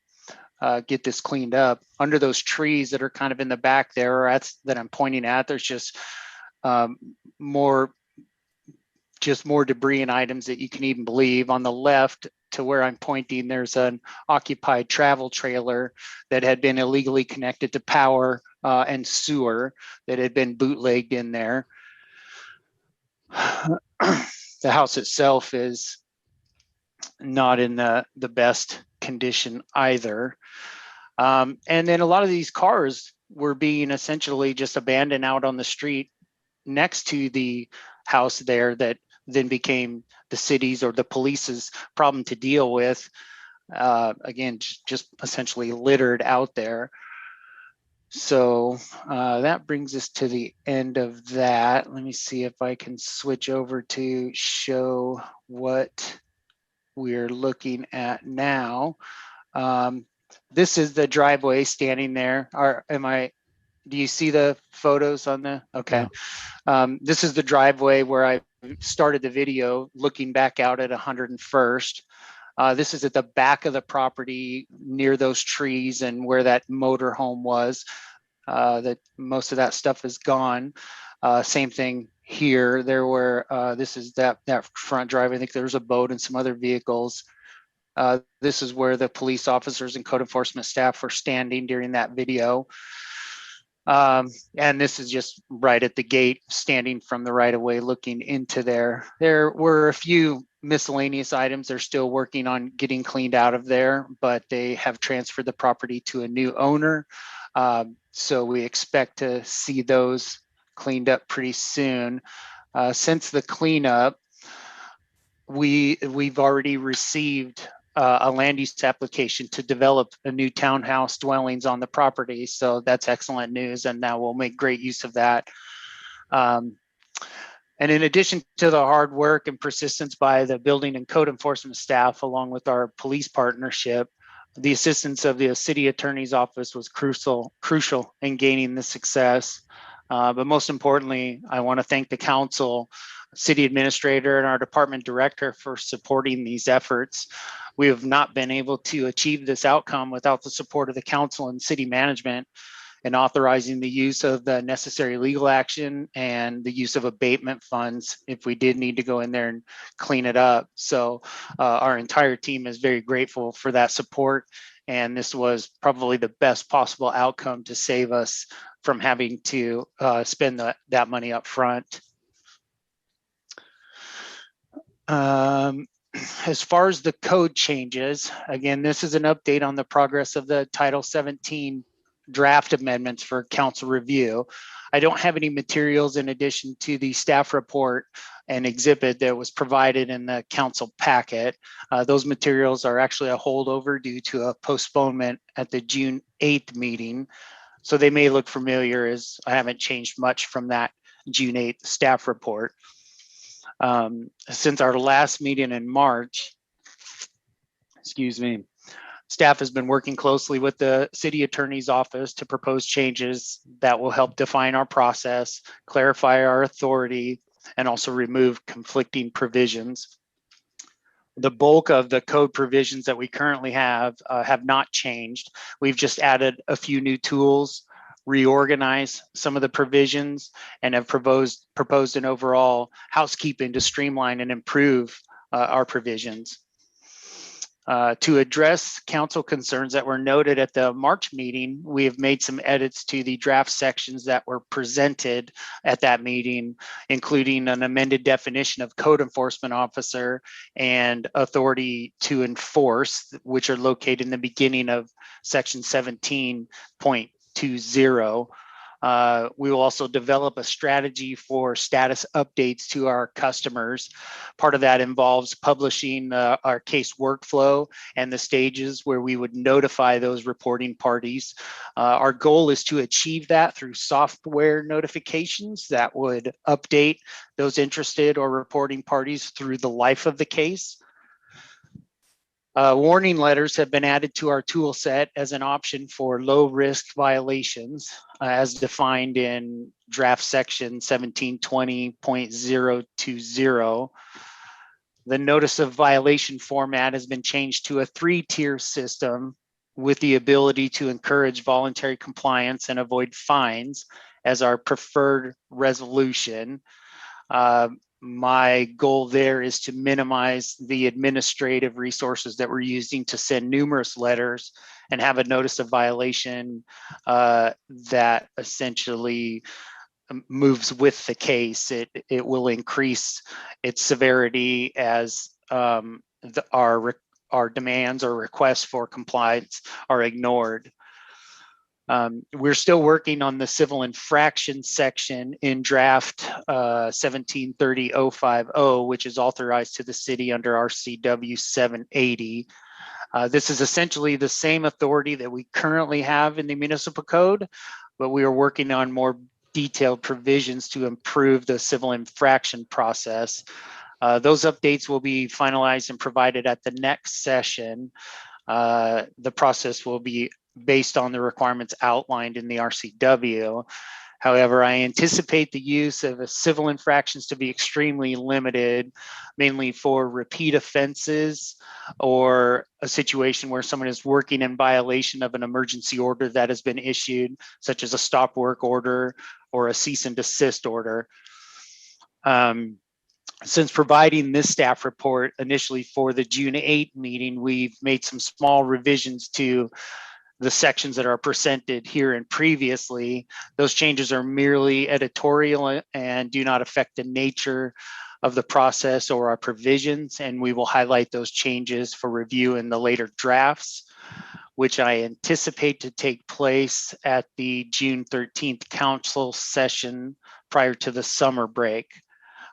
get this cleaned up. Under those trees that are kind of in the back there, or that I'm pointing at, there's just more debris and items that you can even believe. On the left to where I'm pointing, there's an occupied travel trailer that had been illegally connected to power and sewer that had been bootlegged in there. The house itself is not in the best condition either. And then a lot of these cars were being essentially just abandoned out on the street next to the house there that then became the city's or the police's problem to deal with. Again, just essentially littered out there. So that brings us to the end of that. Let me see if I can switch over to show what we're looking at now. This is the driveway standing there. do you see the photos on the, okay. This is the driveway where I started the video looking back out at 101st. This is at the back of the property near those trees and where that motor home was. That most of that stuff is gone. Same thing here. There were, this is that front drive. I think there's a boat and some other vehicles. This is where the police officers and code enforcement staff were standing during that video. And this is just right at the gate, standing from the right of way, looking into there. There were a few miscellaneous items they're still working on getting cleaned out of there, but they have transferred the property to a new owner. So we expect to see those cleaned up pretty soon. Since the cleanup, we've already received a land use application to develop a new townhouse dwellings on the property. So that's excellent news, and now we'll make great use of that. And in addition to the hard work and persistence by the building and code enforcement staff, along with our police partnership, the assistance of the city attorney's office was crucial in gaining this success. But most importantly, I want to thank the council, city administrator, and our department director for supporting these efforts. We have not been able to achieve this outcome without the support of the council and city management in authorizing the use of the necessary legal action and the use of abatement funds if we did need to go in there and clean it up. So our entire team is very grateful for that support. And this was probably the best possible outcome to save us from having to spend that money up front. As far as the code changes, again, this is an update on the progress of the Title 17 draft amendments for council review. I don't have any materials in addition to the staff report and exhibit that was provided in the council packet. Those materials are actually a holdover due to a postponement at the June 8th meeting. So they may look familiar, as I haven't changed much from that June 8th staff report. Since our last meeting in March, staff has been working closely with the city attorney's office to propose changes that will help define our process, clarify our authority, and also remove conflicting provisions. The bulk of the code provisions that we currently have not changed. We've just added a few new tools, reorganize some of the provisions, and have proposed an overall housekeeping to streamline and improve our provisions. To address council concerns that were noted at the March meeting, we have made some edits to the draft sections that were presented at that meeting, including an amended definition of code enforcement officer and authority to enforce, which are located in the beginning of section 17.20. We will also develop a strategy for status updates to our customers. Part of that involves publishing our case workflow and the stages where we would notify those reporting parties. Our goal is to achieve that through software notifications that would update those interested or reporting parties through the life of the case. Warning letters have been added to our tool set as an option for low risk violations as defined in draft section 1720.020. The notice of violation format has been changed to a 3-tier system with the ability to encourage voluntary compliance and avoid fines as our preferred resolution. My goal there is to minimize the administrative resources that we're using to send numerous letters and have a notice of violation that essentially moves with the case. It will increase its severity as our demands or requests for compliance are ignored. We're still working on the civil infraction section in draft 1730.050, which is authorized to the city under RCW 780. This is essentially the same authority that we currently have in the municipal code, but we are working on more detailed provisions to improve the civil infraction process. Those updates will be finalized and provided at the next session. The process will be based on the requirements outlined in the RCW. However, I anticipate the use of civil infractions to be extremely limited, mainly for repeat offenses or a situation where someone is working in violation of an emergency order that has been issued, such as a stop work order or a cease and desist order. Since providing this staff report initially for the June 8 meeting, we've made some small revisions to the sections that are presented here and previously. Those changes are merely editorial and do not affect the nature of the process or our provisions, and we will highlight those changes for review in the later drafts, which I anticipate to take place at the June 13th council session prior to the summer break.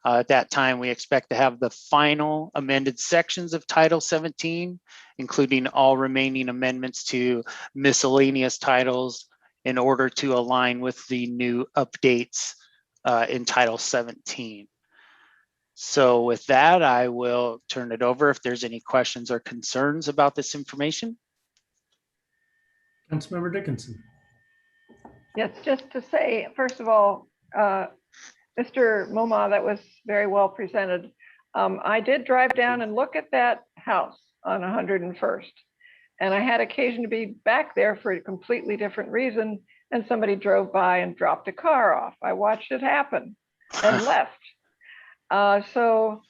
At that time, we expect to have the final amended sections of Title 17, including all remaining amendments to miscellaneous titles in order to align with the new updates in Title 17. So with that, I will turn it over if there's any questions or concerns about this information. Councilmember Dickinson. Yes, just to say, first of all, Mr. Moma, that was very well presented. I did drive down and look at that house on 101st, and I had occasion to be back there for a completely different reason, and somebody drove by and dropped a car off. I watched it happen and left. So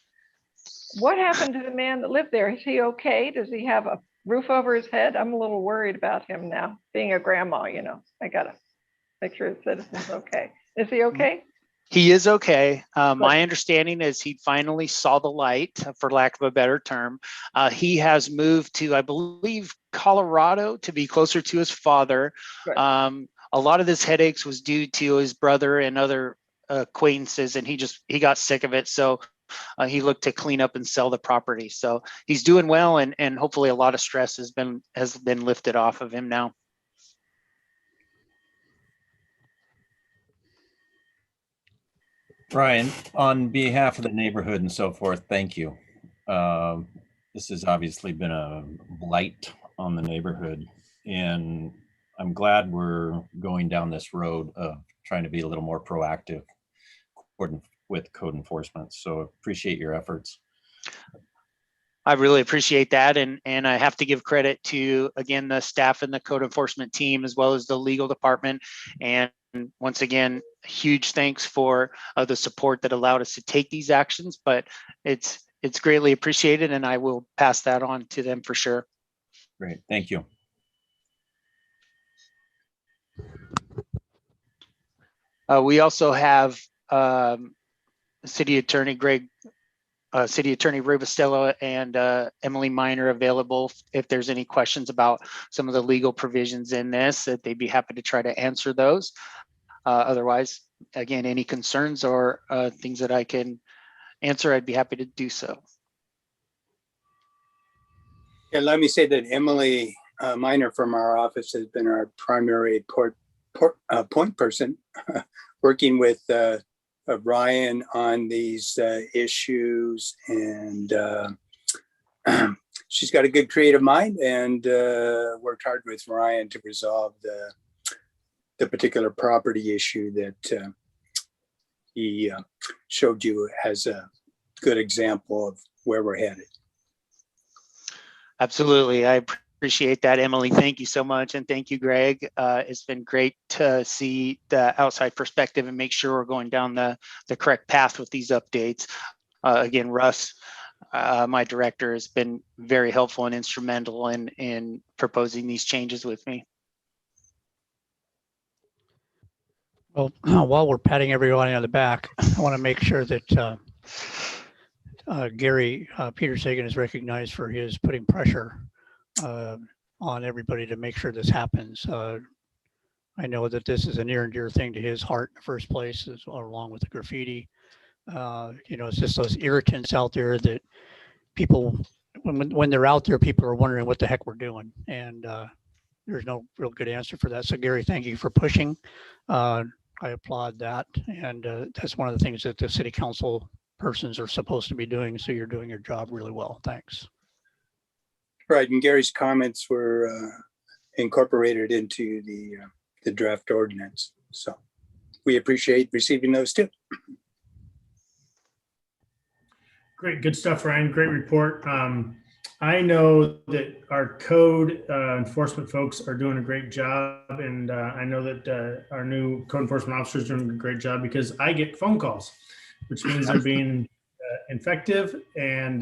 what happened to the man that lived there? Is he okay? Does he have a roof over his head? I'm a little worried about him now. Being a grandma, you know, I gotta make sure the citizen's okay. Is he okay? He is okay. My understanding is he finally saw the light, for lack of a better term. He has moved to, I believe, Colorado to be closer to his father. A lot of his headaches was due to his brother and other acquaintances, and he got sick of it. So he looked to clean up and sell the property. So he's doing well, and hopefully a lot of stress has been lifted off of him now. Ryan, on behalf of the neighborhood and so forth, thank you. This has obviously been a blight on the neighborhood, and I'm glad we're going down this road of trying to be a little more proactive with code enforcement. So appreciate your efforts. I really appreciate that. And I have to give credit to, again, the staff and the code enforcement team, as well as the legal department. And once again, huge thanks for the support that allowed us to take these actions, but it's greatly appreciated, and I will pass that on to them for sure. Great, thank you. We also have City Attorney Ray Bastello and Emily Miner available if there's any questions about some of the legal provisions in this, that they'd be happy to try to answer those. Otherwise, again, any concerns or things that I can answer, I'd be happy to do so. Yeah, let me say that Emily Miner from our office has been our primary point person working with Ryan on these issues, and she's got a good creative mind, and worked hard with Ryan to resolve the particular property issue that he showed you as a good example of where we're headed. Absolutely. I appreciate that, Emily. Thank you so much. And thank you, Greg. It's been great to see the outside perspective and make sure we're going down the correct path with these updates. Again, Russ, my director, has been very helpful and instrumental in proposing these changes with me. Well, while we're patting everybody on the back, I want to make sure that Gary Petersagen is recognized for his putting pressure on everybody to make sure this happens. I know that this is a near and dear thing to his heart in the first place, along with the graffiti. It's just those irritants out there that people, when they're out there, people are wondering what the heck we're doing. And there's no real good answer for that. So Gary, thank you for pushing. I applaud that. And that's one of the things that the city council persons are supposed to be doing. So you're doing your job really well. Thanks. Right, and Gary's comments were incorporated into the draft ordinance. So we appreciate receiving those too. Great, good stuff, Ryan. Great report. I know that our code enforcement folks are doing a great job, and I know that our new code enforcement officer is doing a great job because I get phone calls, which means they're being effective, and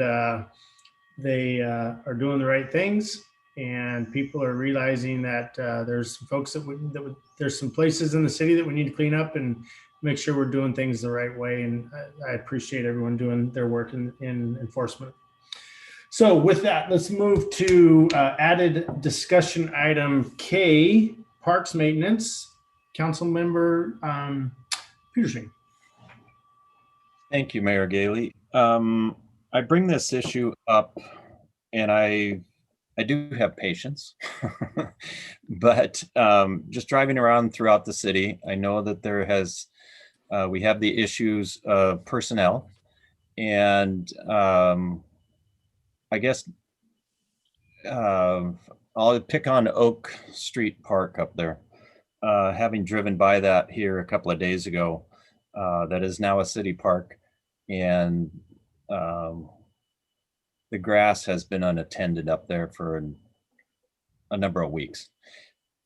they are doing the right things. And people are realizing that there's some folks there's some places in the city that we need to clean up and make sure we're doing things the right way. And I appreciate everyone doing their work in enforcement. So with that, let's move to added discussion item K, parks maintenance. Council member Peterson. Thank you, Mayor Gailey. I bring this issue up, and I do have patience, but just driving around throughout the city, I know that we have the issues of personnel, and I guess I'll pick on Oak Street Park up there. Having driven by that here a couple of days ago, that is now a city park, and the grass has been unattended up there for a number of weeks.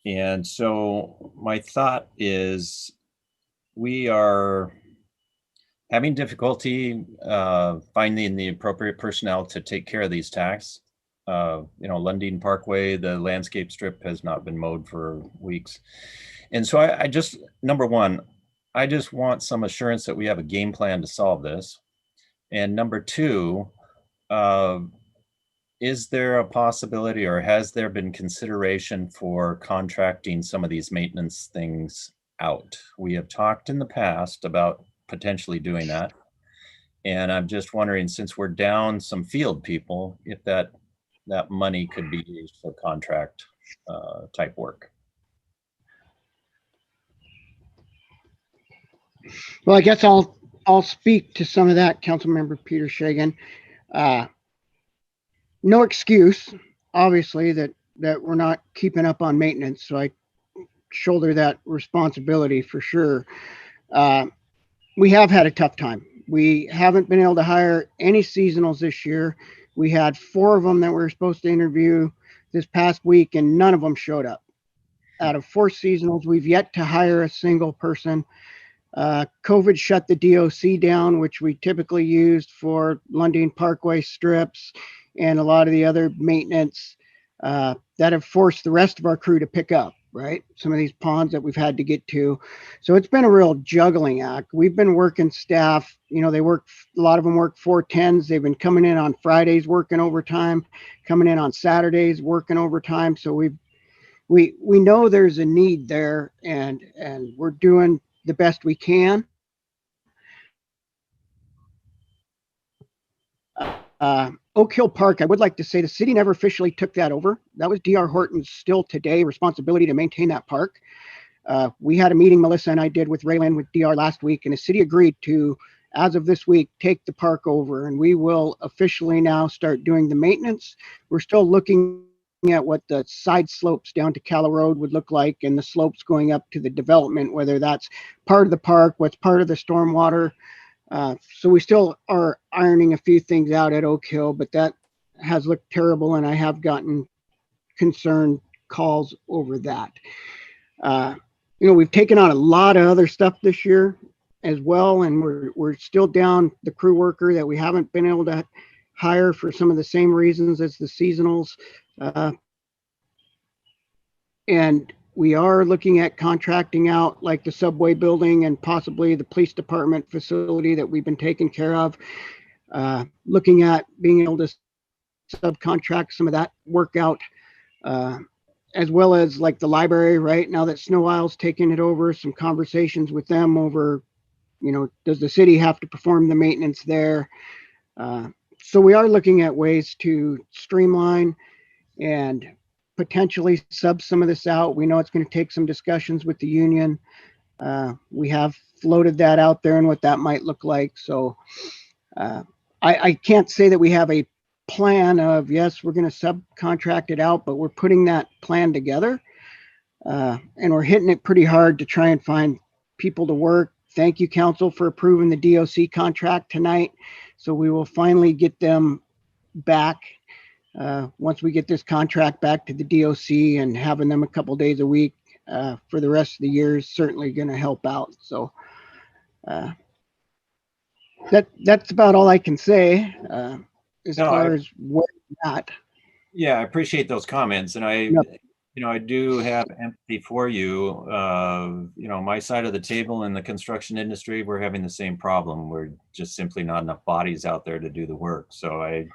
And so my thought is we are having difficulty finding the appropriate personnel to take care of these tasks. Lundin Parkway, the landscape strip has not been mowed for weeks. And so I just, number one, I just want some assurance that we have a game plan to solve this. And number two, is there a possibility, or has there been consideration for contracting some of these maintenance things out? We have talked in the past about potentially doing that. And I'm just wondering, since we're down some field people, if that money could be used for contract type work. Well, I guess I'll speak to some of that, Councilmember Peter Shagan. No excuse, obviously, that we're not keeping up on maintenance. So I shoulder that responsibility for sure. We have had a tough time. We haven't been able to hire any seasonals this year. We had 4 of them that we were supposed to interview this past week, and none of them showed up. Out of 4 seasonals, we've yet to hire a single person. COVID shut the DOC down, which we typically used for Lundin Parkway strips and a lot of the other maintenance that have forced the rest of our crew to pick up, right? Some of these ponds that we've had to get to. So it's been a real juggling act. We've been working staff, a lot of them work 410s. They've been coming in on Fridays, working overtime, coming in on Saturdays, working overtime. So we know there's a need there, and we're doing the best we can. Oak Hill Park, I would like to say the city never officially took that over. That was DR Horton's still today responsibility to maintain that park. We had a meeting, Melissa and I did with Raylan with DR last week, and the city agreed to, as of this week, take the park over, and we will officially now start doing the maintenance. We're still looking at what the side slopes down to Calla Road would look like, and the slopes going up to the development, whether that's part of the park, what's part of the stormwater. So we still are ironing a few things out at Oak Hill, but that has looked terrible, and I have gotten concerned calls over that. We've taken on a lot of other stuff this year as well, and we're still down the crew worker that we haven't been able to hire for some of the same reasons as the seasonals. And we are looking at contracting out like the subway building and possibly the police department facility that we've been taking care of. Looking at being able to subcontract some of that work out, as well as like the library, right? Now that Snow Isle's taking it over, some conversations with them over, does the city have to perform the maintenance there? So we are looking at ways to streamline and potentially sub some of this out. We know it's going to take some discussions with the union. We have floated that out there and what that might look like. So I can't say that we have a plan of, yes, we're going to subcontract it out, but we're putting that plan together. And we're hitting it pretty hard to try and find people to work. Thank you, council, for approving the DOC contract tonight. So we will finally get them back. Once we get this contract back to the DOC, and having them a couple days a week for the rest of the year is certainly going to help out. So that's about all I can say as far as where we're at. Yeah, I appreciate those comments, and I do have empathy for you. My side of the table in the construction industry, we're having the same problem. We're just simply not enough bodies out there to do the work. So I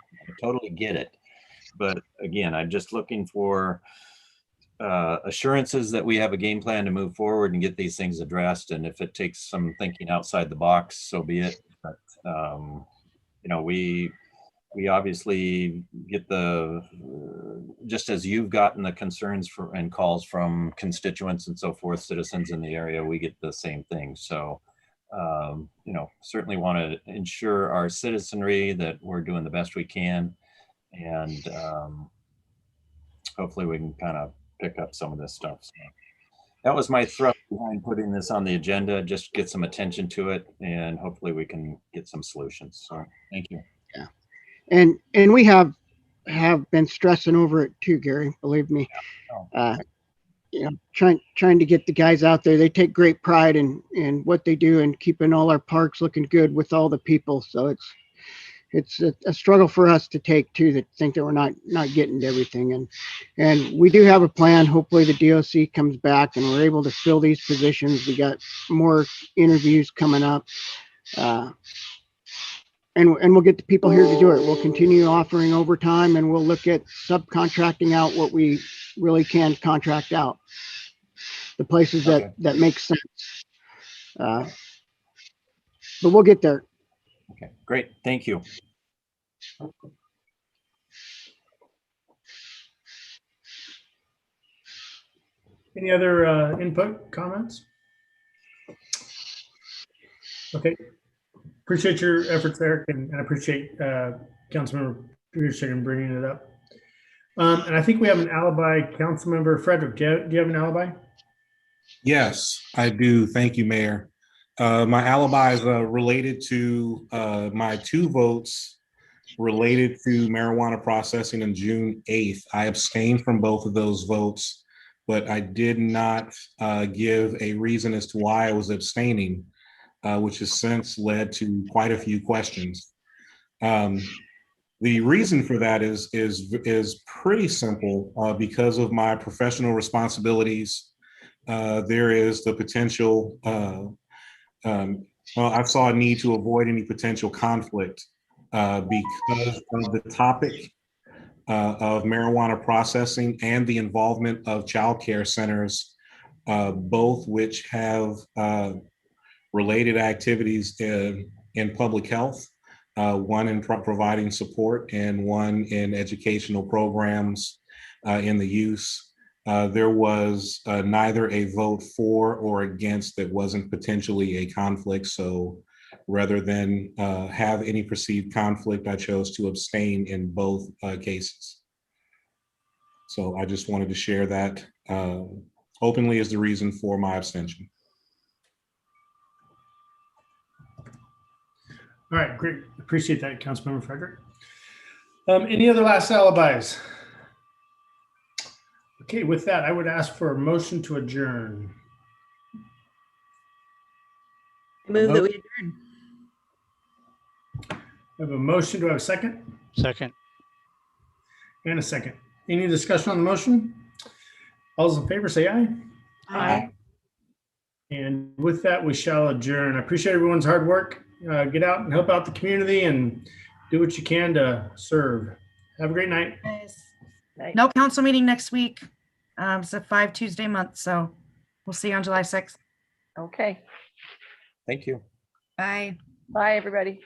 totally get it. But again, I'm just looking for assurances that we have a game plan to move forward and get these things addressed. And if it takes some thinking outside the box, so be it. But we obviously get just as you've gotten the concerns and calls from constituents and so forth, citizens in the area, we get the same thing. So, certainly want to ensure our citizenry that we're doing the best we can. And hopefully we can kind of pick up some of this stuff. So that was my thrust behind putting this on the agenda, just get some attention to it, and hopefully we can get some solutions. So thank you. Yeah. And we have been stressing over it too, Gary, believe me. Trying to get the guys out there. They take great pride in what they do and keeping all our parks looking good with all the people. So it's a struggle for us to take too, that think that we're not getting to everything. And we do have a plan. Hopefully the DOC comes back and we're able to fill these positions. We got more interviews coming up. And we'll get the people here to do it. We'll continue offering overtime, and we'll look at subcontracting out what we really can contract out. The places that make sense. But we'll get there. Okay, great. Thank you. Any other input, comments? Okay. Appreciate your efforts, Eric, and I appreciate Councilmember Peterson bringing it up. And I think we have an alibi. Councilmember Frederick, do you have an alibi? Yes, I do. Thank you, Mayor. My alibi is related to my 2 votes related to marijuana processing on June 8th. I abstained from both of those votes, but I did not give a reason as to why I was abstaining, which has since led to quite a few questions. The reason for that is pretty simple. Because of my professional responsibilities, there is the potential, I saw a need to avoid any potential conflict because of the topic of marijuana processing and the involvement of child care centers, both which have related activities in public health, one in providing support and one in educational programs in the use. There was neither a vote for or against that wasn't potentially a conflict. So rather than have any perceived conflict, I chose to abstain in both cases. So I just wanted to share that openly as the reason for my abstention. All right, great. Appreciate that, Councilmember Frederick. Any other last alibis? Okay, with that, I would ask for a motion to adjourn. Move that we adjourn. I have a motion. Do I have a second? Second. And a second. Any discussion on the motion? All those in favor say aye. Aye. And with that, we shall adjourn. I appreciate everyone's hard work. Get out and help out the community and do what you can to serve. Have a great night. No council meeting next week. It's a 5 Tuesday month, so we'll see you on July 6th. Okay. Thank you. Bye. Bye, everybody.